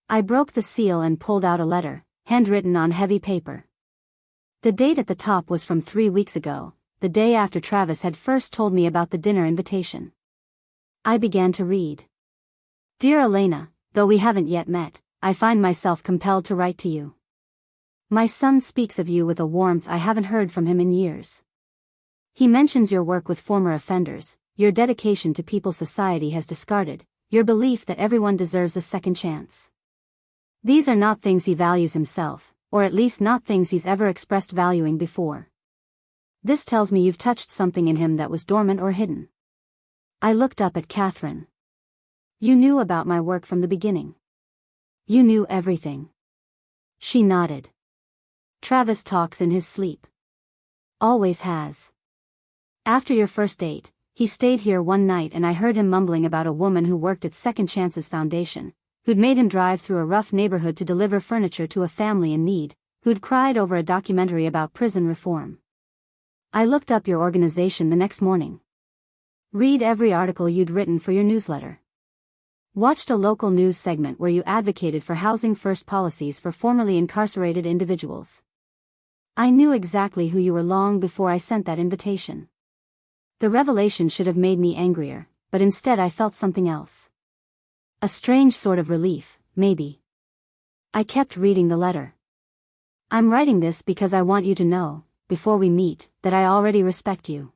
I broke the seal and pulled out a letter, handwritten on heavy paper. The date at the top was from 3 weeks ago, the day after Travis had first told me about the dinner invitation. I began to read. Dear Elena, though we haven't yet met, I find myself compelled to write to you. My son speaks of you with a warmth I haven't heard from him in years. He mentions your work with former offenders, your dedication to people society has discarded, your belief that everyone deserves a second chance. These are not things he values himself, or at least not things he's ever expressed valuing before. This tells me you've touched something in him that was dormant or hidden. I looked up at Catherine. You knew about my work from the beginning. You knew everything. She nodded. Travis talks in his sleep. Always has. After your first date, he stayed here one night and I heard him mumbling about a woman who worked at Second Chances Foundation, who'd made him drive through a rough neighborhood to deliver furniture to a family in need, who'd cried over a documentary about prison reform. I looked up your organization the next morning. Read every article you'd written for your newsletter. Watched a local news segment where you advocated for housing-first policies for formerly incarcerated individuals. I knew exactly who you were long before I sent that invitation. The revelation should have made me angrier, but instead I felt something else. A strange sort of relief, maybe. I kept reading the letter. I'm writing this because I want you to know, before we meet, that I already respect you.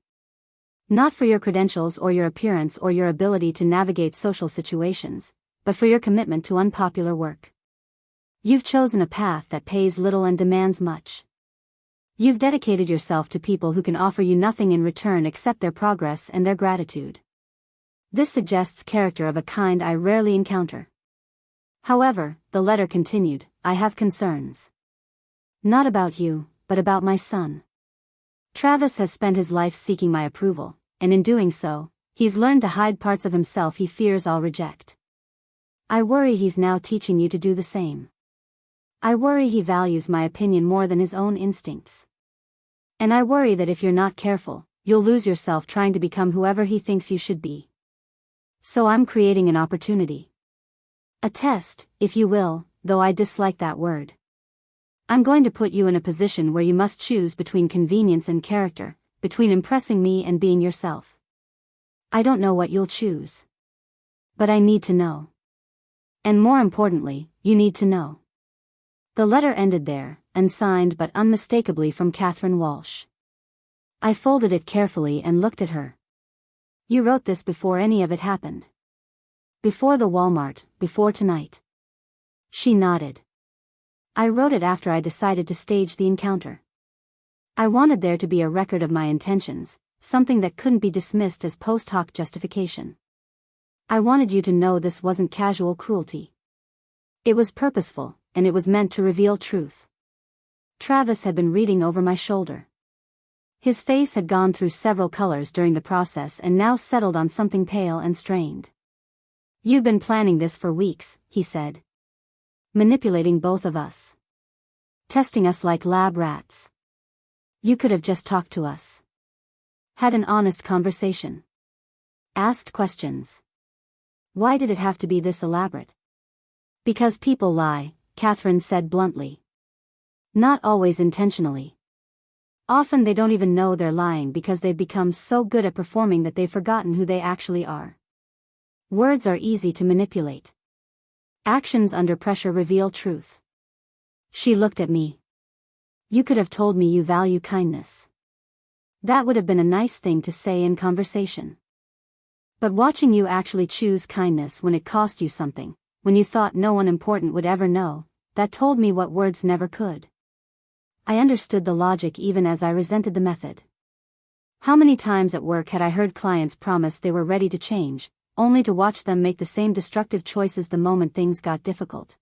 Not for your credentials or your appearance or your ability to navigate social situations, but for your commitment to unpopular work. You've chosen a path that pays little and demands much. You've dedicated yourself to people who can offer you nothing in return except their progress and their gratitude. This suggests character of a kind I rarely encounter. However, the letter continued, I have concerns. Not about you, but about my son. Travis has spent his life seeking my approval, and in doing so, he's learned to hide parts of himself he fears I'll reject. I worry he's now teaching you to do the same. I worry he values my opinion more than his own instincts. And I worry that if you're not careful, you'll lose yourself trying to become whoever he thinks you should be. So I'm creating an opportunity. A test, if you will, though I dislike that word. I'm going to put you in a position where you must choose between convenience and character, between impressing me and being yourself. I don't know what you'll choose. But I need to know. And more importantly, you need to know. The letter ended there, unsigned but unmistakably from Catherine Walsh. I folded it carefully and looked at her. You wrote this before any of it happened. Before the Walmart, before tonight. She nodded. I wrote it after I decided to stage the encounter. I wanted there to be a record of my intentions, something that couldn't be dismissed as post hoc justification. I wanted you to know this wasn't casual cruelty. It was purposeful, and it was meant to reveal truth. Travis had been reading over my shoulder. His face had gone through several colors during the process and now settled on something pale and strained. You've been planning this for weeks, he said. Manipulating both of us. Testing us like lab rats. You could have just talked to us. Had an honest conversation. Asked questions. Why did it have to be this elaborate? Because people lie, Catherine said bluntly. Not always intentionally. Often they don't even know they're lying because they've become so good at performing that they've forgotten who they actually are. Words are easy to manipulate. Actions under pressure reveal truth. She looked at me. You could have told me you value kindness. That would have been a nice thing to say in conversation. But watching you actually choose kindness when it cost you something, when you thought no one important would ever know, that told me what words never could. I understood the logic even as I resented the method. How many times at work had I heard clients promise they were ready to change, only to watch them make the same destructive choices the moment things got difficult?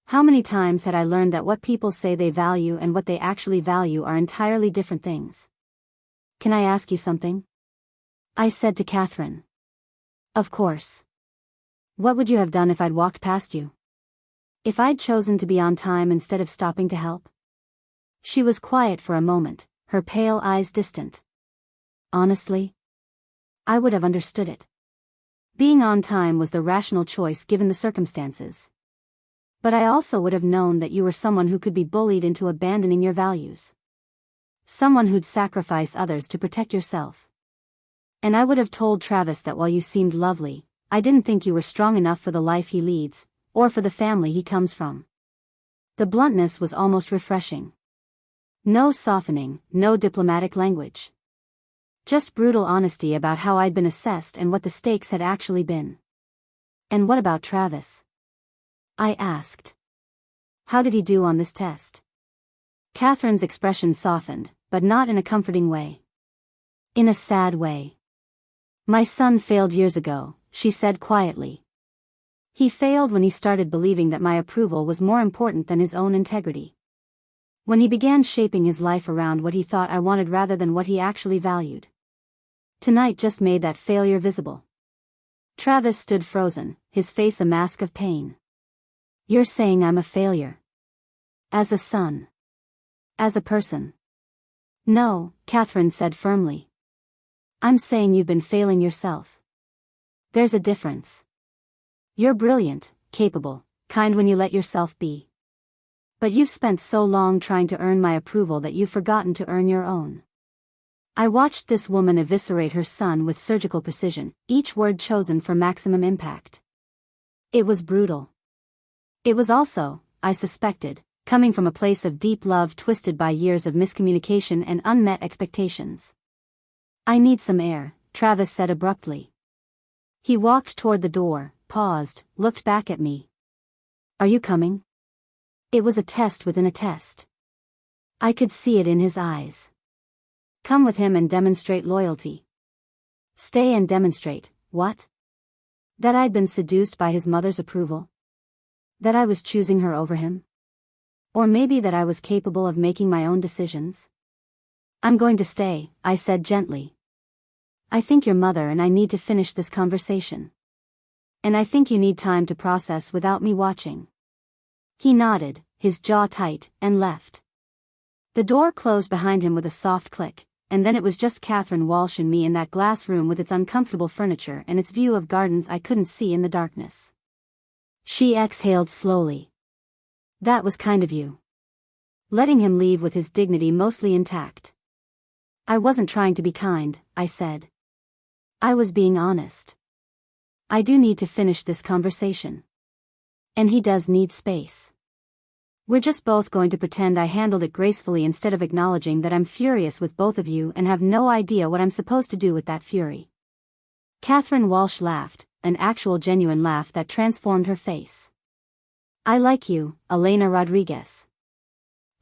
How many times had I learned that what people say they value and what they actually value are entirely different things? Can I ask you something? I said to Catherine. Of course. What would you have done if I'd walked past you? If I'd chosen to be on time instead of stopping to help? She was quiet for a moment, her pale eyes distant. Honestly, I would have understood it. Being on time was the rational choice given the circumstances. But I also would have known that you were someone who could be bullied into abandoning your values. Someone who'd sacrifice others to protect yourself. And I would have told Travis that while you seemed lovely, I didn't think you were strong enough for the life he leads, or for the family he comes from. The bluntness was almost refreshing. No softening, no diplomatic language. Just brutal honesty about how I'd been assessed and what the stakes had actually been. And what about Travis? I asked. How did he do on this test? Catherine's expression softened, but not in a comforting way. In a sad way. My son failed years ago, she said quietly. He failed when he started believing that my approval was more important than his own integrity. When he began shaping his life around what he thought I wanted rather than what he actually valued. Tonight just made that failure visible. Travis stood frozen, his face a mask of pain. You're saying I'm a failure? As a son? As a person? No, Catherine said firmly. I'm saying you've been failing yourself. There's a difference. You're brilliant, capable, kind when you let yourself be. But you've spent so long trying to earn my approval that you've forgotten to earn your own. I watched this woman eviscerate her son with surgical precision, each word chosen for maximum impact. It was brutal. It was also, I suspected, coming from a place of deep love twisted by years of miscommunication and unmet expectations. I need some air, Travis said abruptly. He walked toward the door, paused, looked back at me. Are you coming? It was a test within a test. I could see it in his eyes. Come with him and demonstrate loyalty. Stay and demonstrate, What? That I'd been seduced by his mother's approval? That I was choosing her over him? Or maybe that I was capable of making my own decisions? I'm going to stay, I said gently. I think your mother and I need to finish this conversation. And I think you need time to process without me watching. He nodded, his jaw tight, and left. The door closed behind him with a soft click, and then it was just Catherine Walsh and me in that glass room with its uncomfortable furniture and its view of gardens I couldn't see in the darkness. She exhaled slowly. That was kind of you. Letting him leave with his dignity mostly intact. I wasn't trying to be kind, I said. I was being honest. I do need to finish this conversation. And he does need space. We're just both going to pretend I handled it gracefully instead of acknowledging that I'm furious with both of you and have no idea what I'm supposed to do with that fury. Catherine Walsh laughed, an actual genuine laugh that transformed her face. I like you, Elena Rodriguez.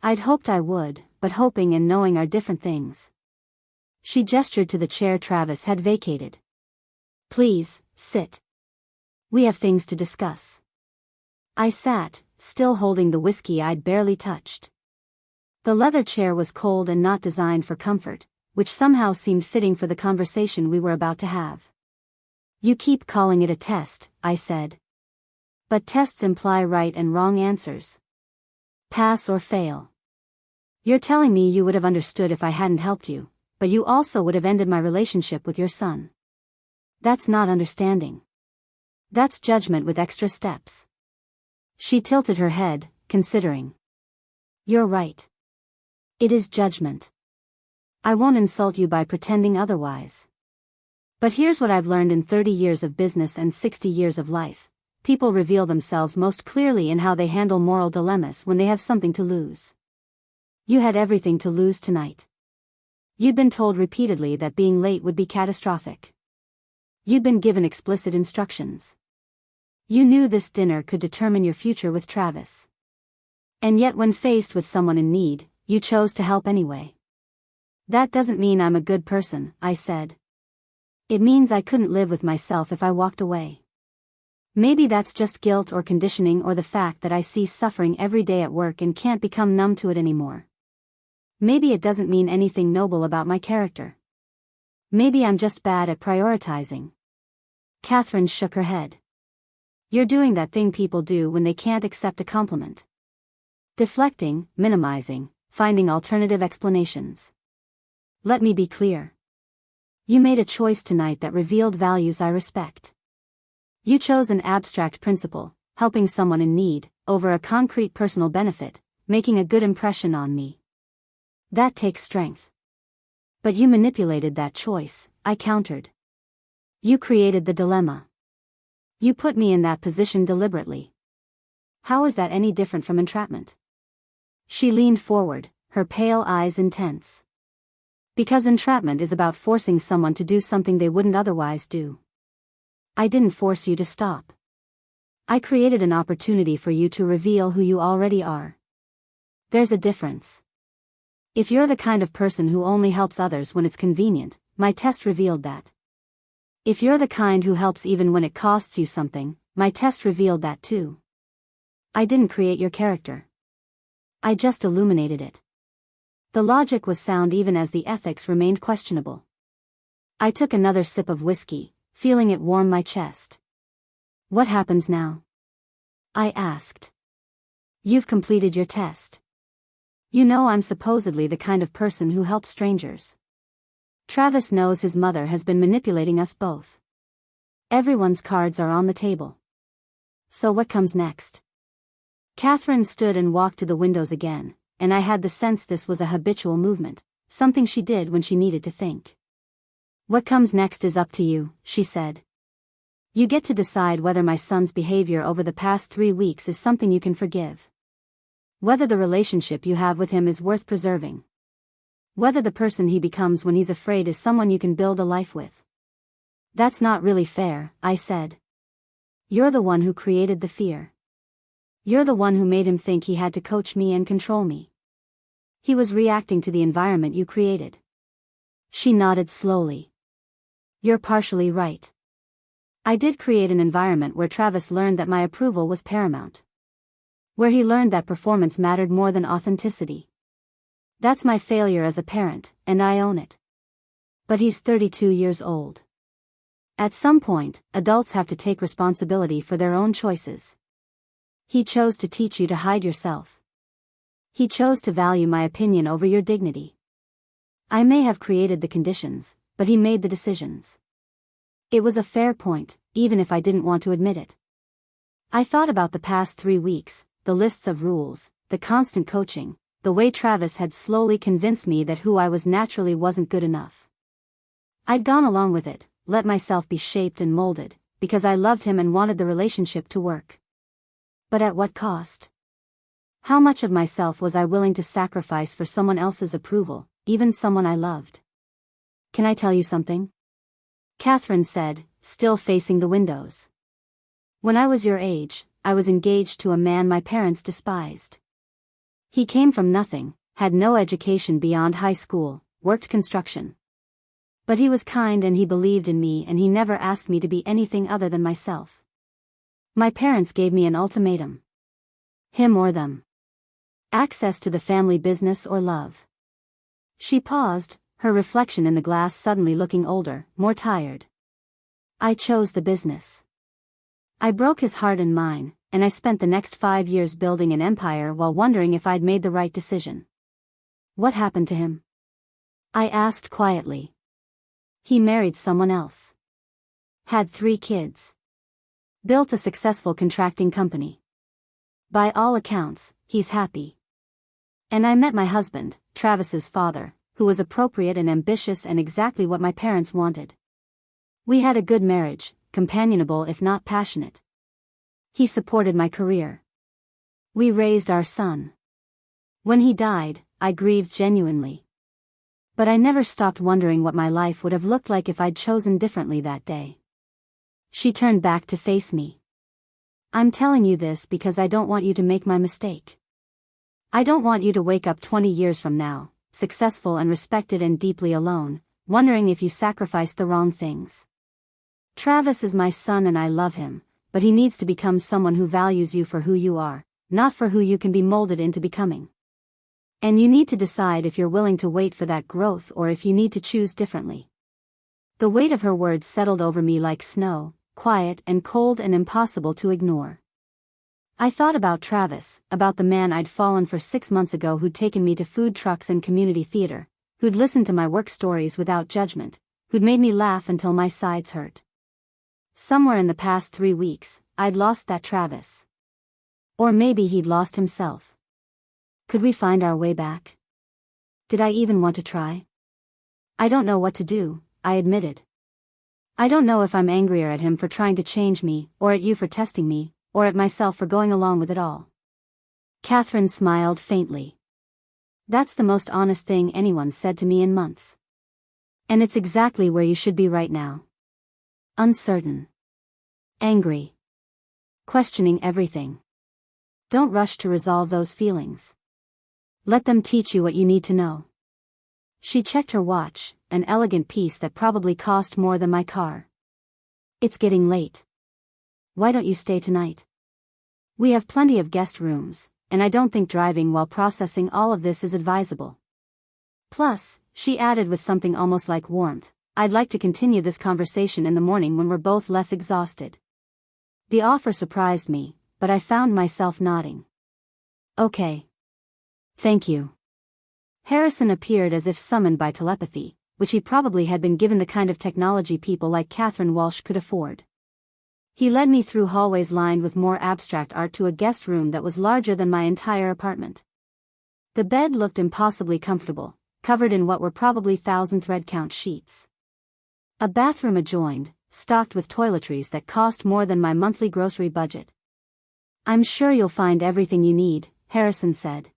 I'd hoped I would, but hoping and knowing are different things. She gestured to the chair Travis had vacated. Please, sit. We have things to discuss. I sat, still holding the whiskey I'd barely touched. The leather chair was cold and not designed for comfort, which somehow seemed fitting for the conversation we were about to have. You keep calling it a test, I said. But tests imply right and wrong answers. Pass or fail. You're telling me you would have understood if I hadn't helped you, but you also would have ended my relationship with your son. That's not understanding. That's judgment with extra steps. She tilted her head, considering. You're right. It is judgment. I won't insult you by pretending otherwise. But here's what I've learned in 30 years of business and 60 years of life. People reveal themselves most clearly in how they handle moral dilemmas when they have something to lose. You had everything to lose tonight. You'd been told repeatedly that being late would be catastrophic. You'd been given explicit instructions. You knew this dinner could determine your future with Travis. And yet when faced with someone in need, you chose to help anyway. That doesn't mean I'm a good person, I said. It means I couldn't live with myself if I walked away. Maybe that's just guilt or conditioning or the fact that I see suffering every day at work and can't become numb to it anymore. Maybe it doesn't mean anything noble about my character. Maybe I'm just bad at prioritizing. Catherine shook her head. You're doing that thing people do when they can't accept a compliment. Deflecting, minimizing, finding alternative explanations. Let me be clear. You made a choice tonight that revealed values I respect. You chose an abstract principle, helping someone in need, over a concrete personal benefit, making a good impression on me. That takes strength. But you manipulated that choice, I countered. You created the dilemma. You put me in that position deliberately. How is that any different from entrapment? She leaned forward, her pale eyes intense. Because entrapment is about forcing someone to do something they wouldn't otherwise do. I didn't force you to stop. I created an opportunity for you to reveal who you already are. There's a difference. If you're the kind of person who only helps others when it's convenient, my test revealed that. If you're the kind who helps even when it costs you something, my test revealed that too. I didn't create your character. I just illuminated it. The logic was sound even as the ethics remained questionable. I took another sip of whiskey, feeling it warm my chest. What happens now? I asked. You've completed your test. You know I'm supposedly the kind of person who helps strangers. Travis knows his mother has been manipulating us both. Everyone's cards are on the table. So what comes next? Catherine stood and walked to the windows again, and I had the sense this was a habitual movement, something she did when she needed to think. What comes next is up to you, she said. You get to decide whether my son's behavior over the past 3 weeks is something you can forgive. Whether the relationship you have with him is worth preserving. Whether the person he becomes when he's afraid is someone you can build a life with. That's not really fair, I said. You're the one who created the fear. You're the one who made him think he had to coach me and control me. He was reacting to the environment you created. She nodded slowly. You're partially right. I did create an environment where Travis learned that my approval was paramount. Where he learned that performance mattered more than authenticity. That's my failure as a parent, and I own it. But he's 32 years old. At some point, adults have to take responsibility for their own choices. He chose to teach you to hide yourself. He chose to value my opinion over your dignity. I may have created the conditions, but he made the decisions. It was a fair point, even if I didn't want to admit it. I thought about the past 3 weeks, the lists of rules, the constant coaching, the way Travis had slowly convinced me that who I was naturally wasn't good enough. I'd gone along with it, let myself be shaped and molded, because I loved him and wanted the relationship to work. But at what cost? How much of myself was I willing to sacrifice for someone else's approval, even someone I loved? Can I tell you something? Catherine said, still facing the windows. When I was your age, I was engaged to a man my parents despised. He came from nothing, had no education beyond high school, worked construction. But he was kind and he believed in me and he never asked me to be anything other than myself. My parents gave me an ultimatum. Him or them. Access to the family business or love. She paused, her reflection in the glass suddenly looking older, more tired. I chose the business. I broke his heart and mine, and I spent the next 5 years building an empire while wondering if I'd made the right decision. What happened to him? I asked quietly. He married someone else. Had 3 kids. Built a successful contracting company. By all accounts, he's happy. And I met my husband, Travis's father, who was appropriate and ambitious and exactly what my parents wanted. We had a good marriage, companionable if not passionate. He supported my career. We raised our son. When he died, I grieved genuinely. But I never stopped wondering what my life would have looked like if I'd chosen differently that day. She turned back to face me. I'm telling you this because I don't want you to make my mistake. I don't want you to wake up 20 years from now, successful and respected and deeply alone, wondering if you sacrificed the wrong things. Travis is my son and I love him, but he needs to become someone who values you for who you are, not for who you can be molded into becoming. And you need to decide if you're willing to wait for that growth or if you need to choose differently. The weight of her words settled over me like snow, quiet and cold and impossible to ignore. I thought about Travis, about the man I'd fallen for 6 months ago who'd taken me to food trucks and community theater, who'd listened to my work stories without judgment, who'd made me laugh until my sides hurt. Somewhere in the past 3 weeks, I'd lost that Travis. Or maybe he'd lost himself. Could we find our way back? Did I even want to try? I don't know what to do, I admitted. I don't know if I'm angrier at him for trying to change me, or at you for testing me, or at myself for going along with it all. Catherine smiled faintly. That's the most honest thing anyone said to me in months. And it's exactly where you should be right now. Uncertain. Angry. Questioning everything. Don't rush to resolve those feelings. Let them teach you what you need to know. She checked her watch, an elegant piece that probably cost more than my car. It's getting late. Why don't you stay tonight? We have plenty of guest rooms, and I don't think driving while processing all of this is advisable. Plus, she added with something almost like warmth, I'd like to continue this conversation in the morning when we're both less exhausted. The offer surprised me, but I found myself nodding. Okay. Thank you. Harrison appeared as if summoned by telepathy, which he probably had been given the kind of technology people like Catherine Walsh could afford. He led me through hallways lined with more abstract art to a guest room that was larger than my entire apartment. The bed looked impossibly comfortable, covered in what were probably 1,000 thread count sheets. A bathroom adjoined, stocked with toiletries that cost more than my monthly grocery budget. I'm sure you'll find everything you need, Harrison said.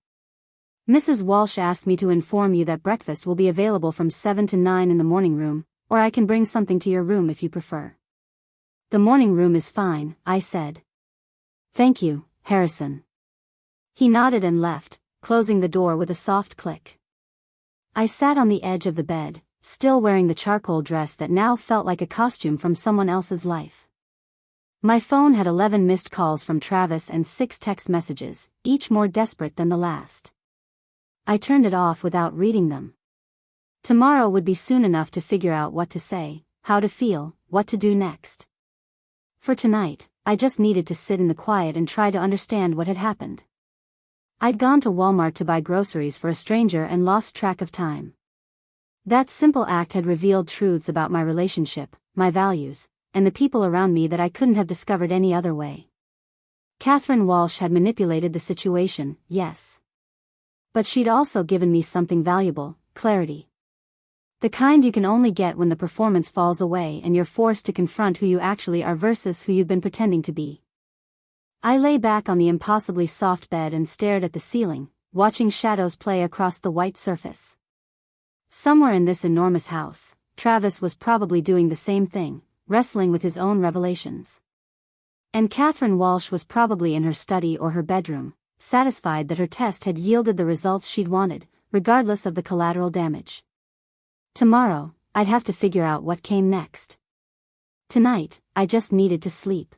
Mrs. Walsh asked me to inform you that breakfast will be available from 7 to 9 in the morning room, or I can bring something to your room if you prefer. The morning room is fine, I said. Thank you, Harrison. He nodded and left, closing the door with a soft click. I sat on the edge of the bed, still wearing the charcoal dress that now felt like a costume from someone else's life. My phone had 11 missed calls from Travis and 6 text messages, each more desperate than the last. I turned it off without reading them. Tomorrow would be soon enough to figure out what to say, how to feel, what to do next. For tonight, I just needed to sit in the quiet and try to understand what had happened. I'd gone to Walmart to buy groceries for a stranger and lost track of time. That simple act had revealed truths about my relationship, my values, and the people around me that I couldn't have discovered any other way. Catherine Walsh had manipulated the situation, yes. But she'd also given me something valuable, clarity. The kind you can only get when the performance falls away and you're forced to confront who you actually are versus who you've been pretending to be. I lay back on the impossibly soft bed and stared at the ceiling, watching shadows play across the white surface. Somewhere in this enormous house, Travis was probably doing the same thing, wrestling with his own revelations. And Catherine Walsh was probably in her study or her bedroom, satisfied that her test had yielded the results she'd wanted, regardless of the collateral damage. Tomorrow, I'd have to figure out what came next. Tonight, I just needed to sleep.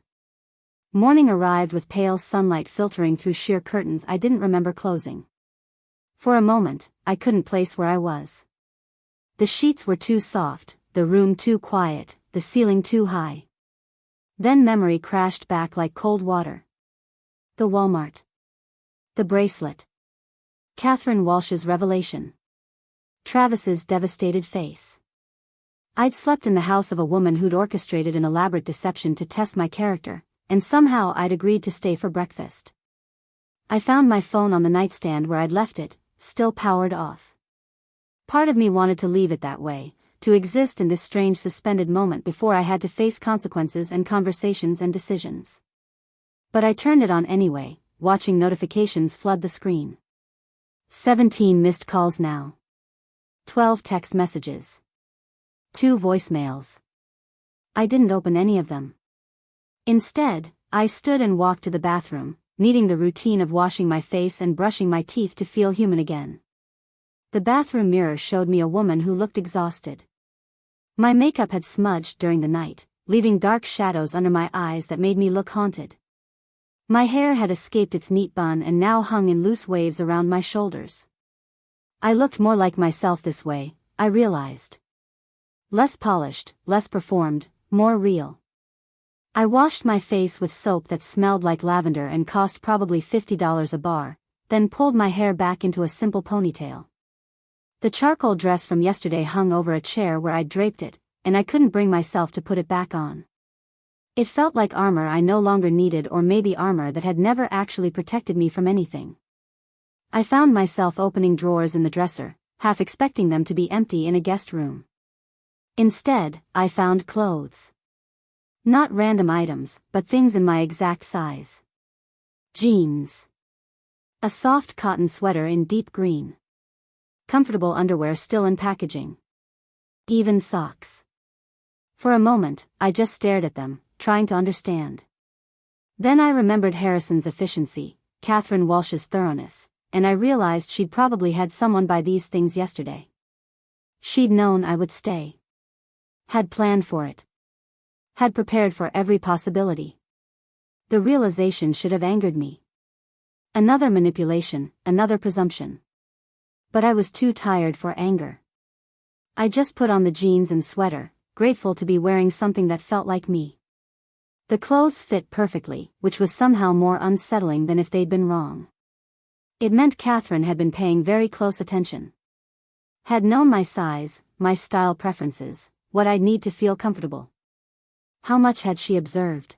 Morning arrived with pale sunlight filtering through sheer curtains I didn't remember closing. For a moment, I couldn't place where I was. The sheets were too soft, the room too quiet, the ceiling too high. Then memory crashed back like cold water. The Walmart. The bracelet. Catherine Walsh's revelation. Travis's devastated face. I'd slept in the house of a woman who'd orchestrated an elaborate deception to test my character, and somehow I'd agreed to stay for breakfast. I found my phone on the nightstand where I'd left it, still powered off. Part of me wanted to leave it that way, to exist in this strange suspended moment before I had to face consequences and conversations and decisions. But I turned it on anyway, watching notifications flood the screen. 17 missed calls now. 12 text messages. 2 voicemails. I didn't open any of them. Instead, I stood and walked to the bathroom, needing the routine of washing my face and brushing my teeth to feel human again. The bathroom mirror showed me a woman who looked exhausted. My makeup had smudged during the night, leaving dark shadows under my eyes that made me look haunted. My hair had escaped its neat bun and now hung in loose waves around my shoulders. I looked more like myself this way, I realized. Less polished, less performed, more real. I washed my face with soap that smelled like lavender and cost probably $50 a bar, then pulled my hair back into a simple ponytail. The charcoal dress from yesterday hung over a chair where I'd draped it, and I couldn't bring myself to put it back on. It felt like armor I no longer needed, or maybe armor that had never actually protected me from anything. I found myself opening drawers in the dresser, half expecting them to be empty in a guest room. Instead, I found clothes. Not random items, but things in my exact size. Jeans. A soft cotton sweater in deep green. Comfortable underwear still in packaging. Even socks. For a moment, I just stared at them, trying to understand. Then I remembered Harrison's efficiency, Catherine Walsh's thoroughness, and I realized she'd probably had someone buy these things yesterday. She'd known I would stay. Had planned for it. Had prepared for every possibility. The realization should have angered me. Another manipulation, another presumption. But I was too tired for anger. I just put on the jeans and sweater, grateful to be wearing something that felt like me. The clothes fit perfectly, which was somehow more unsettling than if they'd been wrong. It meant Catherine had been paying very close attention. Had known my size, my style preferences, what I'd need to feel comfortable. How much had she observed?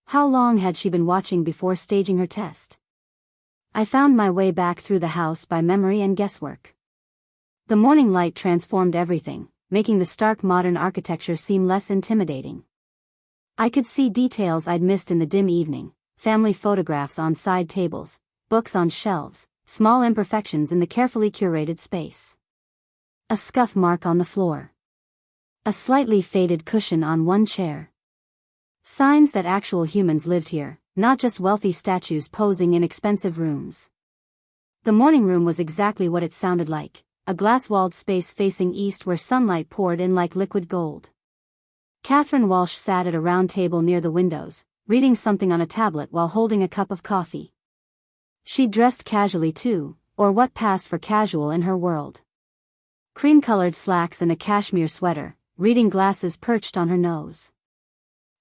How long had she been watching before staging her test? I found my way back through the house by memory and guesswork. The morning light transformed everything, making the stark modern architecture seem less intimidating. I could see details I'd missed in the dim evening, family photographs on side tables, books on shelves, small imperfections in the carefully curated space. A scuff mark on the floor. A slightly faded cushion on one chair. Signs that actual humans lived here, not just wealthy statues posing in expensive rooms. The morning room was exactly what it sounded like, a glass-walled space facing east where sunlight poured in like liquid gold. Catherine Walsh sat at a round table near the windows, reading something on a tablet while holding a cup of coffee. She dressed casually too, or what passed for casual in her world. Cream-colored slacks and a cashmere sweater, reading glasses perched on her nose.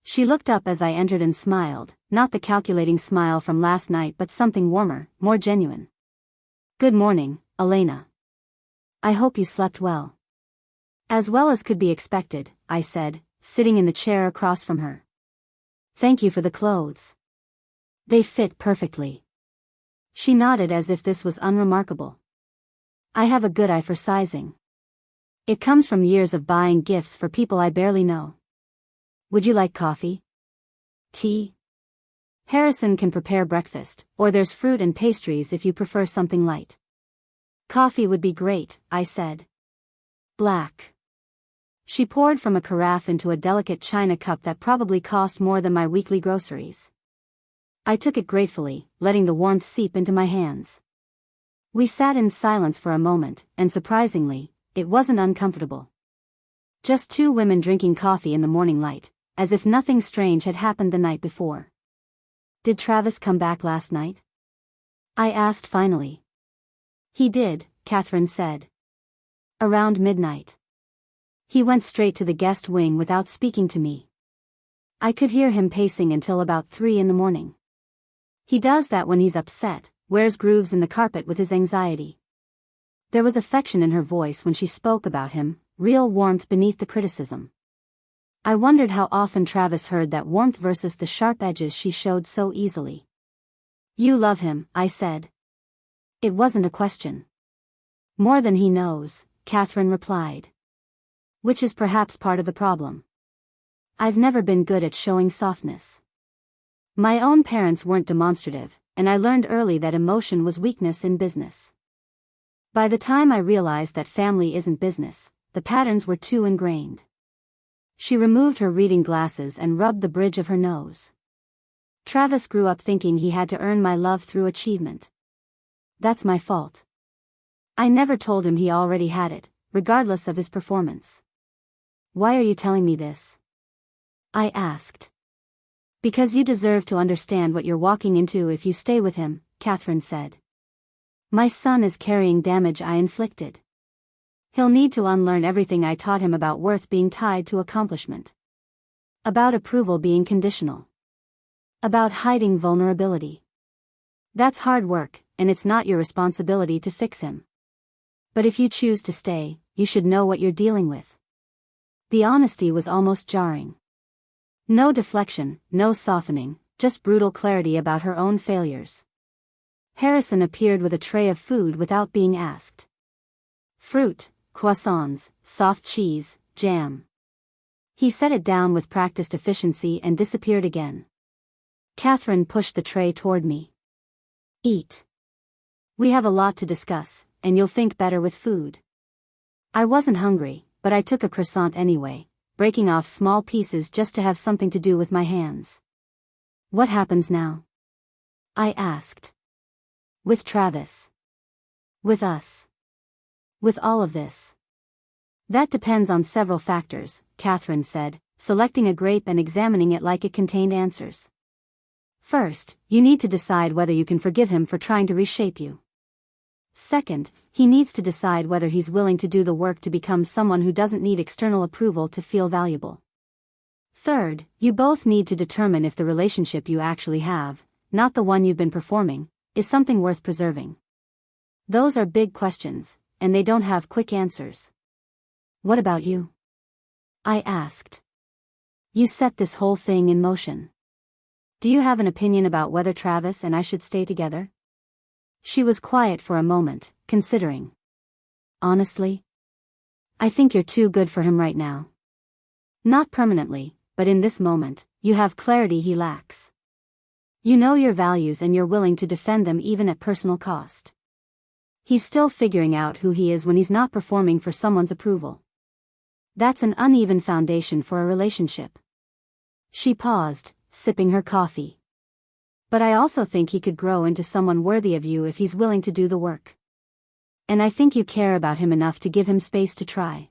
She looked up as I entered and smiled, not the calculating smile from last night but something warmer, more genuine. "Good morning, Elena. I hope you slept well." "As well as could be expected," I said, sitting in the chair across from her. "Thank you for the clothes. They fit perfectly." She nodded as if this was unremarkable. "I have a good eye for sizing. It comes from years of buying gifts for people I barely know. Would you like coffee? Tea? Harrison can prepare breakfast, or there's fruit and pastries if you prefer something light." "Coffee would be great," I said. "Black." She poured from a carafe into a delicate china cup that probably cost more than my weekly groceries. I took it gratefully, letting the warmth seep into my hands. We sat in silence for a moment, and surprisingly, it wasn't uncomfortable. Just two women drinking coffee in the morning light, as if nothing strange had happened the night before. "Did Travis come back last night?" I asked finally. "He did," Catherine said. "Around midnight. He went straight to the guest wing without speaking to me. I could hear him pacing until about 3 in the morning. He does that when he's upset, wears grooves in the carpet with his anxiety." There was affection in her voice when she spoke about him, real warmth beneath the criticism. I wondered how often Travis heard that warmth versus the sharp edges she showed so easily. "You love him," I said. It wasn't a question. "More than he knows," Catherine replied. "Which is perhaps part of the problem. I've never been good at showing softness. My own parents weren't demonstrative, and I learned early that emotion was weakness in business. By the time I realized that family isn't business, the patterns were too ingrained." She removed her reading glasses and rubbed the bridge of her nose. "Travis grew up thinking he had to earn my love through achievement. That's my fault. I never told him he already had it, regardless of his performance." "Why are you telling me this?" I asked. "Because you deserve to understand what you're walking into if you stay with him," Catherine said. "My son is carrying damage I inflicted. He'll need to unlearn everything I taught him about worth being tied to accomplishment. About approval being conditional. About hiding vulnerability. That's hard work, and it's not your responsibility to fix him. But if you choose to stay, you should know what you're dealing with." The honesty was almost jarring. No deflection, no softening, just brutal clarity about her own failures. Harrison appeared with a tray of food without being asked. Fruit, croissants, soft cheese, jam. He set it down with practiced efficiency and disappeared again. Catherine pushed the tray toward me. "Eat. We have a lot to discuss, and you'll think better with food." I wasn't hungry, but I took a croissant anyway, breaking off small pieces just to have something to do with my hands. "What happens now?" I asked. "With Travis. With us. With all of this." "That depends on several factors," Catherine said, selecting a grape and examining it like it contained answers. "First, you need to decide whether you can forgive him for trying to reshape you. Second, he needs to decide whether he's willing to do the work to become someone who doesn't need external approval to feel valuable. Third, you both need to determine if the relationship you actually have, not the one you've been performing, is something worth preserving. Those are big questions, and they don't have quick answers." "What about you?" I asked. "You set this whole thing in motion. Do you have an opinion about whether Travis and I should stay together?" She was quiet for a moment, considering. "Honestly, I think you're too good for him right now. Not permanently, but in this moment, you have clarity he lacks. You know your values and you're willing to defend them even at personal cost. He's still figuring out who he is when he's not performing for someone's approval. That's an uneven foundation for a relationship." She paused, sipping her coffee. "But I also think he could grow into someone worthy of you if he's willing to do the work. And I think you care about him enough to give him space to try."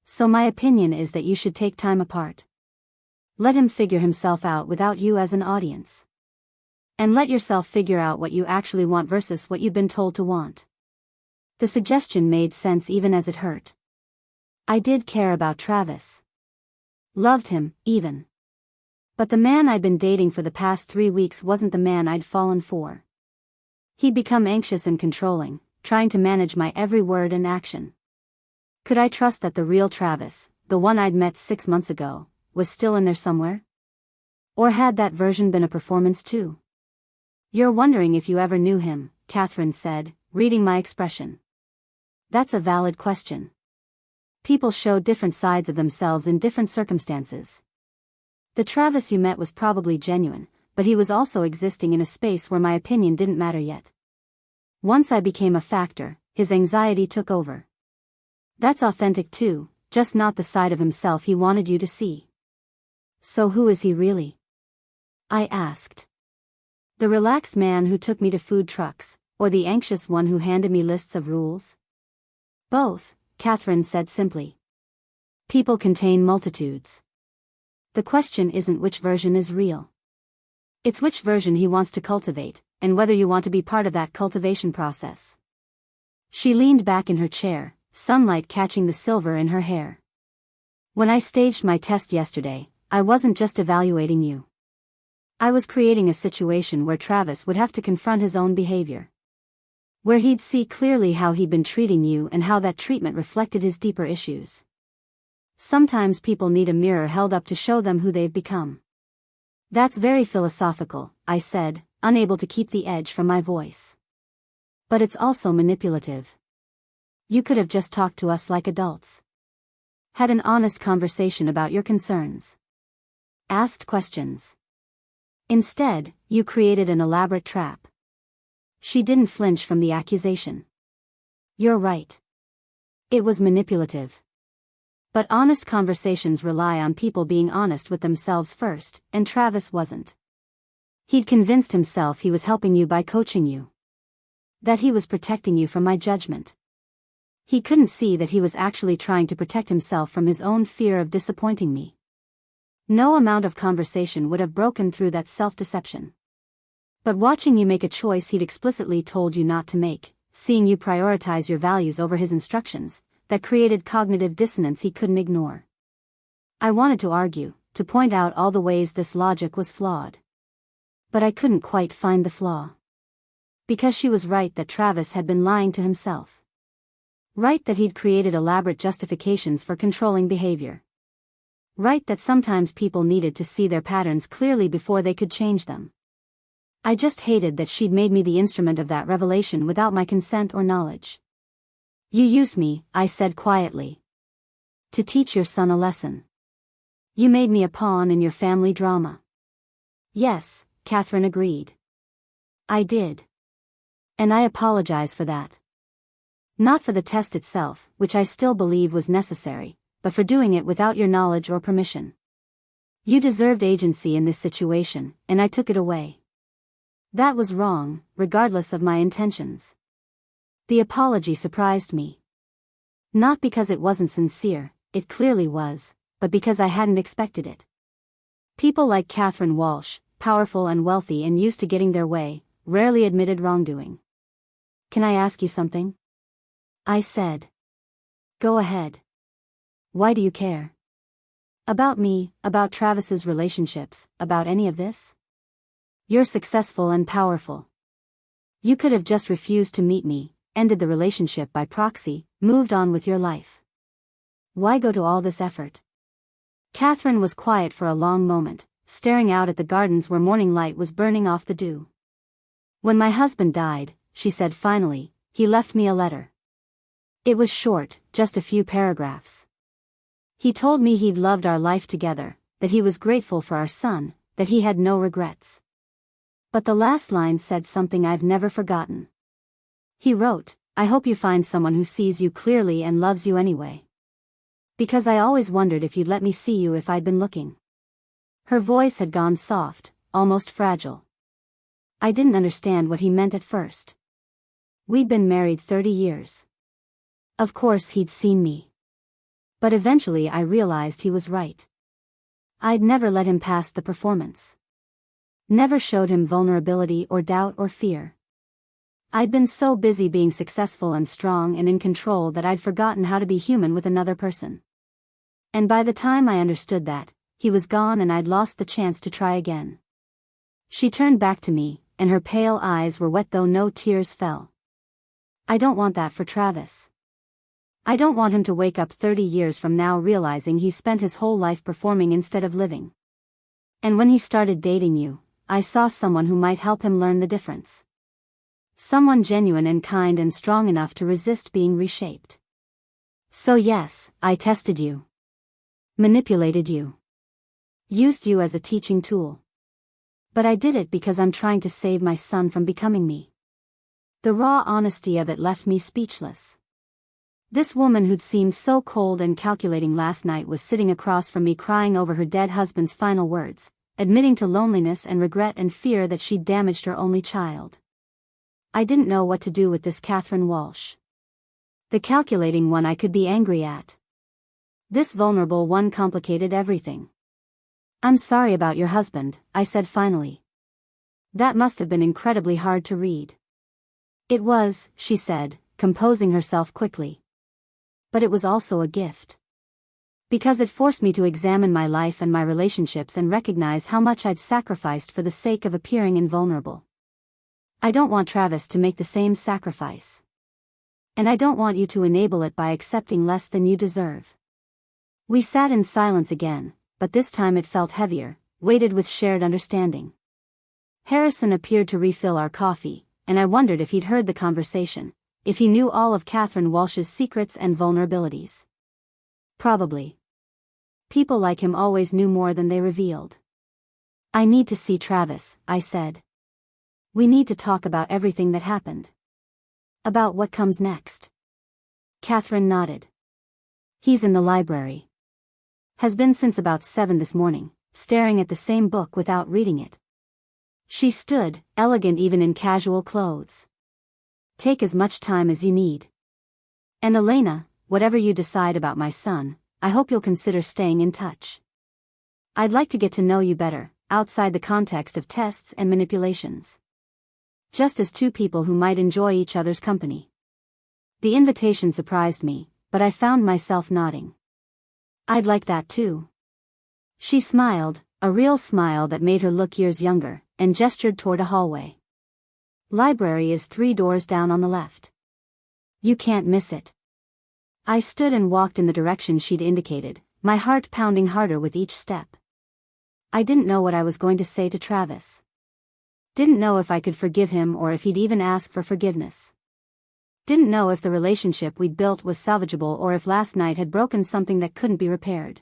So my opinion is that you should take time apart. Let him figure himself out without you as an audience. And let yourself figure out what you actually want versus what you've been told to want. The suggestion made sense even as it hurt. I did care about Travis. Loved him, even. But the man I'd been dating for the past 3 weeks wasn't the man I'd fallen for. He'd become anxious and controlling, trying to manage my every word and action. Could I trust that the real Travis, the one I'd met 6 months ago, was still in there somewhere? Or had that version been a performance too? You're wondering if you ever knew him, Catherine said, reading my expression. That's a valid question. People show different sides of themselves in different circumstances. The Travis you met was probably genuine, but he was also existing in a space where my opinion didn't matter yet. Once I became a factor, his anxiety took over. That's authentic too, just not the side of himself he wanted you to see. So who is he really? I asked. The relaxed man who took me to food trucks, or the anxious one who handed me lists of rules? Both, Catherine said simply. People contain multitudes. The question isn't which version is real. It's which version he wants to cultivate, and whether you want to be part of that cultivation process. She leaned back in her chair, sunlight catching the silver in her hair. When I staged my test yesterday, I wasn't just evaluating you. I was creating a situation where Travis would have to confront his own behavior. Where he'd see clearly how he'd been treating you and how that treatment reflected his deeper issues. Sometimes people need a mirror held up to show them who they've become. That's very philosophical, I said, unable to keep the edge from my voice. But it's also manipulative. You could have just talked to us like adults. Had an honest conversation about your concerns. Asked questions. Instead, you created an elaborate trap. She didn't flinch from the accusation. You're right. It was manipulative. But honest conversations rely on people being honest with themselves first, and Travis wasn't. He'd convinced himself he was helping you by coaching you. That he was protecting you from my judgment. He couldn't see that he was actually trying to protect himself from his own fear of disappointing me. No amount of conversation would have broken through that self-deception. But watching you make a choice he'd explicitly told you not to make, seeing you prioritize your values over his instructions, that created cognitive dissonance he couldn't ignore. I wanted to argue, to point out all the ways this logic was flawed. But I couldn't quite find the flaw. Because she was right that Travis had been lying to himself. Right that he'd created elaborate justifications for controlling behavior. Right that sometimes people needed to see their patterns clearly before they could change them. I just hated that she'd made me the instrument of that revelation without my consent or knowledge. You used me, I said quietly. To teach your son a lesson. You made me a pawn in your family drama. Yes, Catherine agreed. I did. And I apologize for that. Not for the test itself, which I still believe was necessary, but for doing it without your knowledge or permission. You deserved agency in this situation, and I took it away. That was wrong, regardless of my intentions. The apology surprised me. Not because it wasn't sincere, it clearly was, but because I hadn't expected it. People like Catherine Walsh, powerful and wealthy and used to getting their way, rarely admitted wrongdoing. Can I ask you something? I said. Go ahead. Why do you care? About me, about Travis's relationships, about any of this? You're successful and powerful. You could have just refused to meet me, ended the relationship by proxy, moved on with your life. Why go to all this effort? Catherine was quiet for a long moment, staring out at the gardens where morning light was burning off the dew. When my husband died, she said finally, he left me a letter. It was short, just a few paragraphs. He told me he'd loved our life together, that he was grateful for our son, that he had no regrets. But the last line said something I've never forgotten. He wrote, I hope you find someone who sees you clearly and loves you anyway. Because I always wondered if you'd let me see you if I'd been looking. Her voice had gone soft, almost fragile. I didn't understand what he meant at first. We'd been married 30 years. Of course he'd seen me. But eventually I realized he was right. I'd never let him pass the performance. Never showed him vulnerability or doubt or fear. I'd been so busy being successful and strong and in control that I'd forgotten how to be human with another person. And by the time I understood that, he was gone and I'd lost the chance to try again. She turned back to me, and her pale eyes were wet though no tears fell. I don't want that for Travis. I don't want him to wake up 30 years from now realizing he spent his whole life performing instead of living. And when he started dating you, I saw someone who might help him learn the difference. Someone genuine and kind and strong enough to resist being reshaped. So yes, I tested you. Manipulated you. Used you as a teaching tool. But I did it because I'm trying to save my son from becoming me. The raw honesty of it left me speechless. This woman who'd seemed so cold and calculating last night was sitting across from me crying over her dead husband's final words, admitting to loneliness and regret and fear that she'd damaged her only child. I didn't know what to do with this Catherine Walsh. The calculating one I could be angry at. This vulnerable one complicated everything. I'm sorry about your husband, I said finally. That must have been incredibly hard to read. It was, she said, composing herself quickly. But it was also a gift. Because it forced me to examine my life and my relationships and recognize how much I'd sacrificed for the sake of appearing invulnerable. I don't want Travis to make the same sacrifice. And I don't want you to enable it by accepting less than you deserve. We sat in silence again, but this time it felt heavier, weighted with shared understanding. Harrison appeared to refill our coffee, and I wondered if he'd heard the conversation, if he knew all of Catherine Walsh's secrets and vulnerabilities. Probably. People like him always knew more than they revealed. I need to see Travis, I said. We need to talk about everything that happened. About what comes next. Catherine nodded. He's in the library. Has been since about 7 this morning, staring at the same book without reading it. She stood, elegant even in casual clothes. Take as much time as you need. And Elena, whatever you decide about my son, I hope you'll consider staying in touch. I'd like to get to know you better, outside the context of tests and manipulations. Just as two people who might enjoy each other's company. The invitation surprised me, but I found myself nodding. I'd like that too. She smiled, a real smile that made her look years younger, and gestured toward a hallway. Library is 3 doors down on the left. You can't miss it. I stood and walked in the direction she'd indicated, my heart pounding harder with each step. I didn't know what I was going to say to Travis. Didn't know if I could forgive him or if he'd even ask for forgiveness. Didn't know if the relationship we'd built was salvageable or if last night had broken something that couldn't be repaired.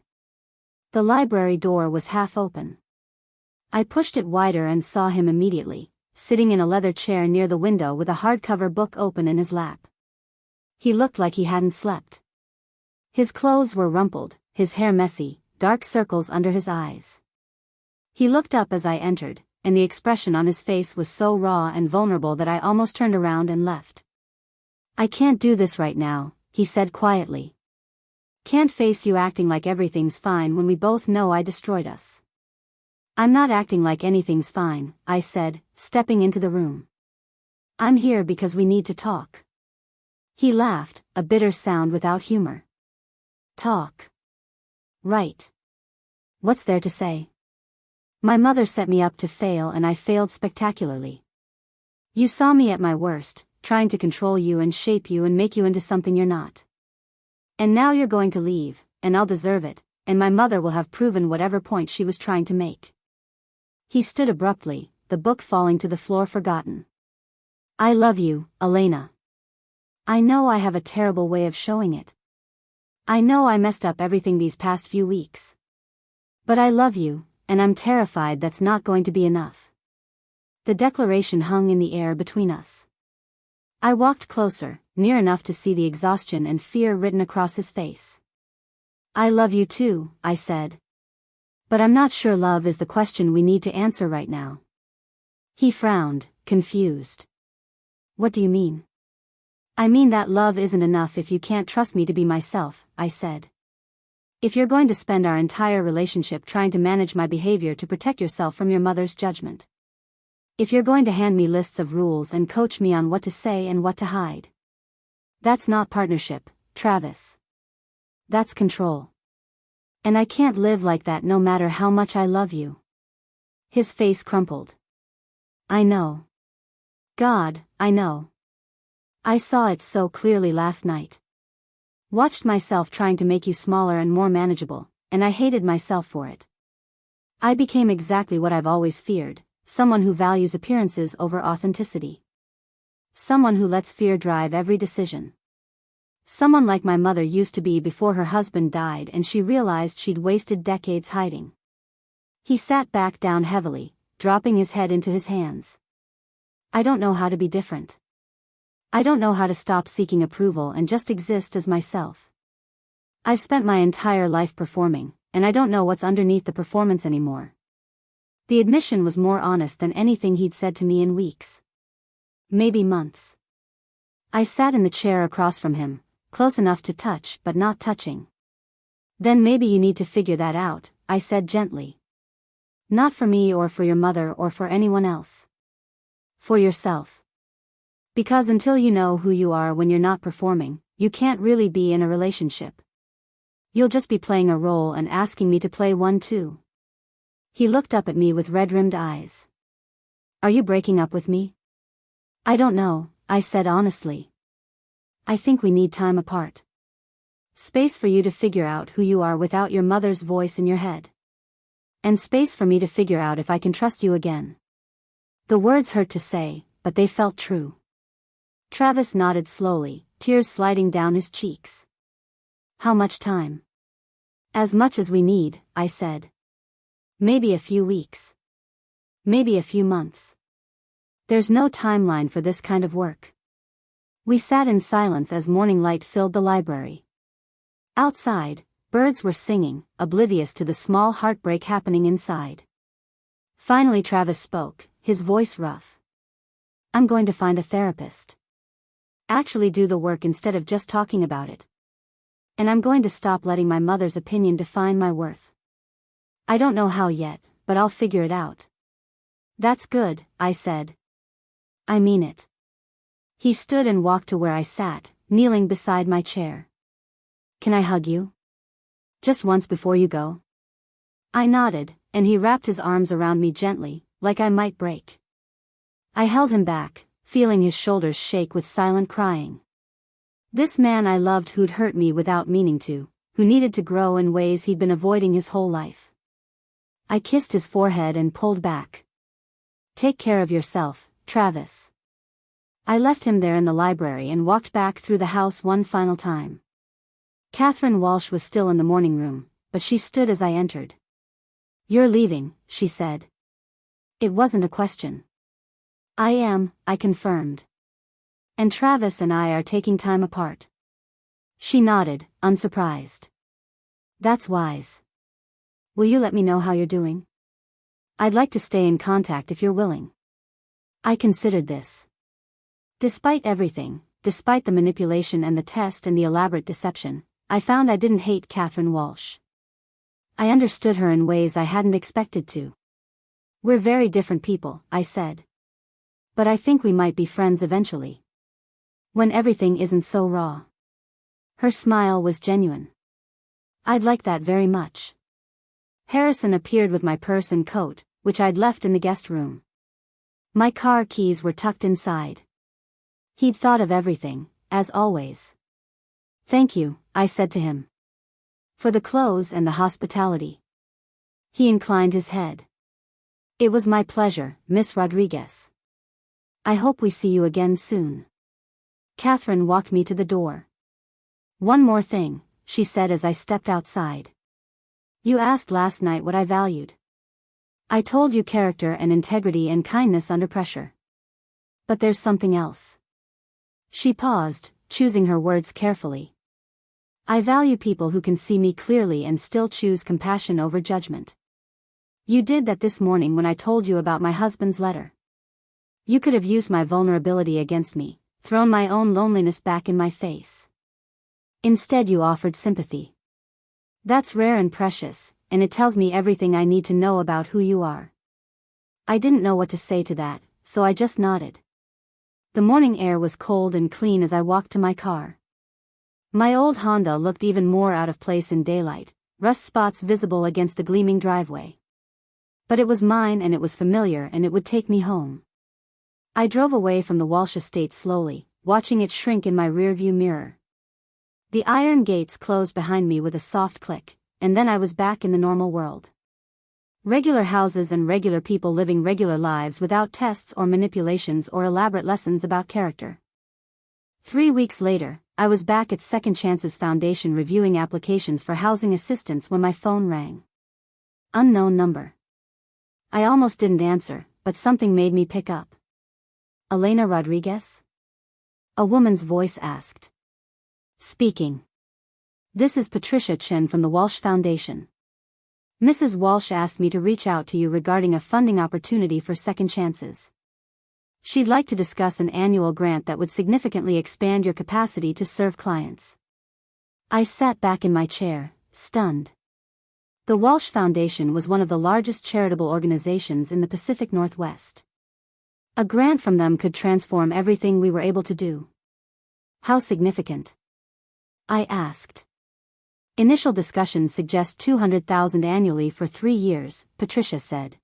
The library door was half open. I pushed it wider and saw him immediately, sitting in a leather chair near the window with a hardcover book open in his lap. He looked like he hadn't slept. His clothes were rumpled, his hair messy, dark circles under his eyes. He looked up as I entered, and the expression on his face was so raw and vulnerable that I almost turned around and left. I can't do this right now, he said quietly. Can't face you acting like everything's fine when we both know I destroyed us. I'm not acting like anything's fine, I said, stepping into the room. I'm here because we need to talk. He laughed, a bitter sound without humor. Talk. Right. What's there to say? My mother set me up to fail and I failed spectacularly. You saw me at my worst, trying to control you and shape you and make you into something you're not. And now you're going to leave, and I'll deserve it, and my mother will have proven whatever point she was trying to make. He stood abruptly, the book falling to the floor forgotten. I love you, Elena. I know I have a terrible way of showing it. I know I messed up everything these past few weeks. But I love you, and I'm terrified that's not going to be enough. The declaration hung in the air between us. I walked closer, near enough to see the exhaustion and fear written across his face. I love you too, I said. But I'm not sure love is the question we need to answer right now. He frowned, confused. What do you mean? I mean that love isn't enough if you can't trust me to be myself, I said. If you're going to spend our entire relationship trying to manage my behavior to protect yourself from your mother's judgment. If you're going to hand me lists of rules and coach me on what to say and what to hide. That's not partnership, Travis. That's control. And I can't live like that no matter how much I love you. His face crumpled. I know. God, I know. I saw it so clearly last night. Watched myself trying to make you smaller and more manageable, and I hated myself for it. I became exactly what I've always feared, someone who values appearances over authenticity. Someone who lets fear drive every decision. Someone like my mother used to be before her husband died and she realized she'd wasted decades hiding. He sat back down heavily, dropping his head into his hands. I don't know how to be different. I don't know how to stop seeking approval and just exist as myself. I've spent my entire life performing, and I don't know what's underneath the performance anymore. The admission was more honest than anything he'd said to me in weeks. Maybe months. I sat in the chair across from him, close enough to touch but not touching. Then maybe you need to figure that out, I said gently. Not for me or for your mother or for anyone else. For yourself. Because until you know who you are when you're not performing, you can't really be in a relationship. You'll just be playing a role and asking me to play one too. He looked up at me with red-rimmed eyes. Are you breaking up with me? I don't know, I said honestly. I think we need time apart. Space for you to figure out who you are without your mother's voice in your head. And space for me to figure out if I can trust you again. The words hurt to say, but they felt true. Travis nodded slowly, tears sliding down his cheeks. How much time? As much as we need, I said. Maybe a few weeks. Maybe a few months. There's no timeline for this kind of work. We sat in silence as morning light filled the library. Outside, birds were singing, oblivious to the small heartbreak happening inside. Finally Travis spoke, his voice rough. I'm going to find a therapist. Actually do the work instead of just talking about it. And I'm going to stop letting my mother's opinion define my worth. I don't know how yet, but I'll figure it out. That's good, I said. I mean it. He stood and walked to where I sat, kneeling beside my chair. Can I hug you? Just once before you go? I nodded, and he wrapped his arms around me gently, like I might break. I held him back, feeling his shoulders shake with silent crying. This man I loved who'd hurt me without meaning to, who needed to grow in ways he'd been avoiding his whole life. I kissed his forehead and pulled back. Take care of yourself, Travis. I left him there in the library and walked back through the house one final time. Catherine Walsh was still in the morning room, but she stood as I entered. You're leaving, she said. It wasn't a question. I am, I confirmed. And Travis and I are taking time apart. She nodded, unsurprised. That's wise. Will you let me know how you're doing? I'd like to stay in contact if you're willing. I considered this. Despite everything, despite the manipulation and the test and the elaborate deception, I found I didn't hate Catherine Walsh. I understood her in ways I hadn't expected to. We're very different people, I said. But I think we might be friends eventually. When everything isn't so raw. Her smile was genuine. I'd like that very much. Harrison appeared with my purse and coat, which I'd left in the guest room. My car keys were tucked inside. He'd thought of everything, as always. Thank you, I said to him. For the clothes and the hospitality. He inclined his head. It was my pleasure, Miss Rodriguez. I hope we see you again soon. Catherine walked me to the door. One more thing, she said as I stepped outside. You asked last night what I valued. I told you character and integrity and kindness under pressure. But there's something else. She paused, choosing her words carefully. I value people who can see me clearly and still choose compassion over judgment. You did that this morning when I told you about my husband's letter. You could have used my vulnerability against me, thrown my own loneliness back in my face. Instead you offered sympathy. That's rare and precious, and it tells me everything I need to know about who you are. I didn't know what to say to that, so I just nodded. The morning air was cold and clean as I walked to my car. My old Honda looked even more out of place in daylight, rust spots visible against the gleaming driveway. But it was mine and it was familiar and it would take me home. I drove away from the Walsh estate slowly, watching it shrink in my rearview mirror. The iron gates closed behind me with a soft click, and then I was back in the normal world. Regular houses and regular people living regular lives without tests or manipulations or elaborate lessons about character. 3 weeks later, I was back at Second Chances Foundation reviewing applications for housing assistance when my phone rang. Unknown number. I almost didn't answer, but something made me pick up. Elena Rodriguez? A woman's voice asked. Speaking. This is Patricia Chen from the Walsh Foundation. Mrs. Walsh asked me to reach out to you regarding a funding opportunity for Second Chances. She'd like to discuss an annual grant that would significantly expand your capacity to serve clients. I sat back in my chair, stunned. The Walsh Foundation was one of the largest charitable organizations in the Pacific Northwest. A grant from them could transform everything we were able to do. How significant? I asked. Initial discussions suggest $200,000 annually for 3 years, Patricia said.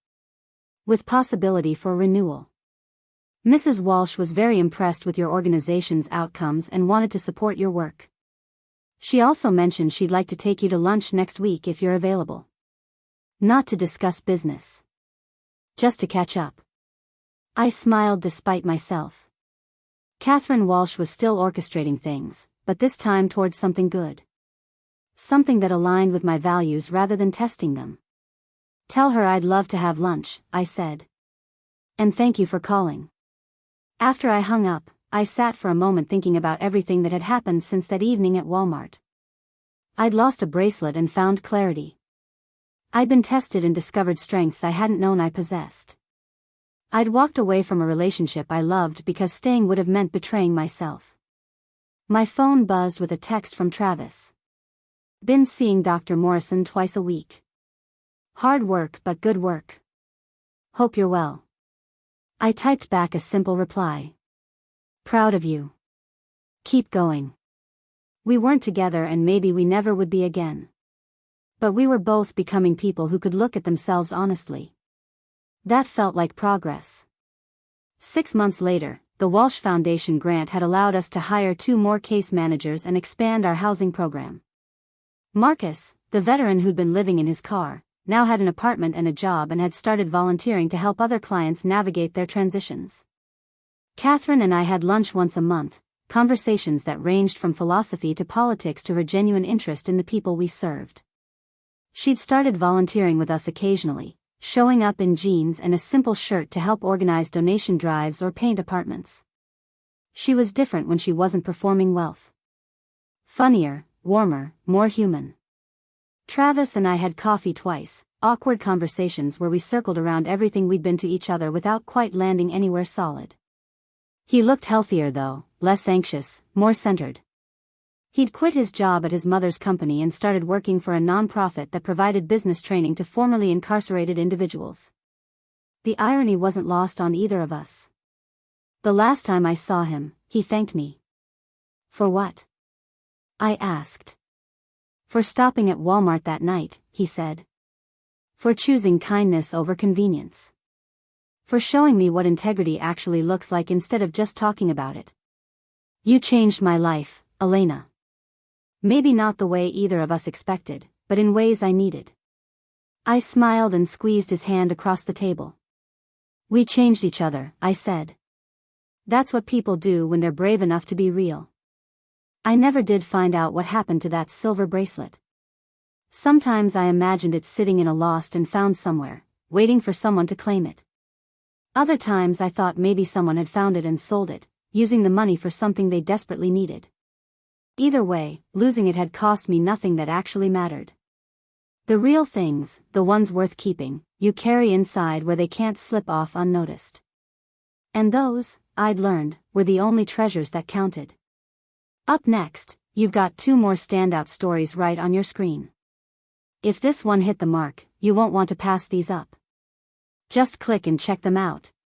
With possibility for renewal. Mrs. Walsh was very impressed with your organization's outcomes and wanted to support your work. She also mentioned she'd like to take you to lunch next week if you're available. Not to discuss business. Just to catch up. I smiled despite myself. Catherine Walsh was still orchestrating things, but this time towards something good. Something that aligned with my values rather than testing them. Tell her I'd love to have lunch, I said. And thank you for calling. After I hung up, I sat for a moment thinking about everything that had happened since that evening at Walmart. I'd lost a bracelet and found clarity. I'd been tested and discovered strengths I hadn't known I possessed. I'd walked away from a relationship I loved because staying would have meant betraying myself. My phone buzzed with a text from Travis. Been seeing Dr. Morrison twice a week. Hard work but good work. Hope you're well. I typed back a simple reply. Proud of you. Keep going. We weren't together and maybe we never would be again. But we were both becoming people who could look at themselves honestly. That felt like progress. 6 months later, the Walsh Foundation grant had allowed us to hire 2 more case managers and expand our housing program. Marcus, the veteran who'd been living in his car, now had an apartment and a job and had started volunteering to help other clients navigate their transitions. Catherine and I had lunch once a month, conversations that ranged from philosophy to politics to her genuine interest in the people we served. She'd started volunteering with us occasionally, showing up in jeans and a simple shirt to help organize donation drives or paint apartments. She was different when she wasn't performing wealth. Funnier, warmer, more human. Travis and I had coffee twice, awkward conversations where we circled around everything we'd been to each other without quite landing anywhere solid. He looked healthier though, less anxious, more centered. He'd quit his job at his mother's company and started working for a nonprofit that provided business training to formerly incarcerated individuals. The irony wasn't lost on either of us. The last time I saw him, he thanked me. For what? I asked. For stopping at Walmart that night, he said. For choosing kindness over convenience. For showing me what integrity actually looks like instead of just talking about it. You changed my life, Elena. Maybe not the way either of us expected, but in ways I needed. I smiled and squeezed his hand across the table. We changed each other, I said. That's what people do when they're brave enough to be real. I never did find out what happened to that silver bracelet. Sometimes I imagined it sitting in a lost and found somewhere, waiting for someone to claim it. Other times I thought maybe someone had found it and sold it, using the money for something they desperately needed. Either way, losing it had cost me nothing that actually mattered. The real things, the ones worth keeping, you carry inside where they can't slip off unnoticed. And those, I'd learned, were the only treasures that counted. Up next, you've got 2 more standout stories right on your screen. If this one hit the mark, you won't want to pass these up. Just click and check them out.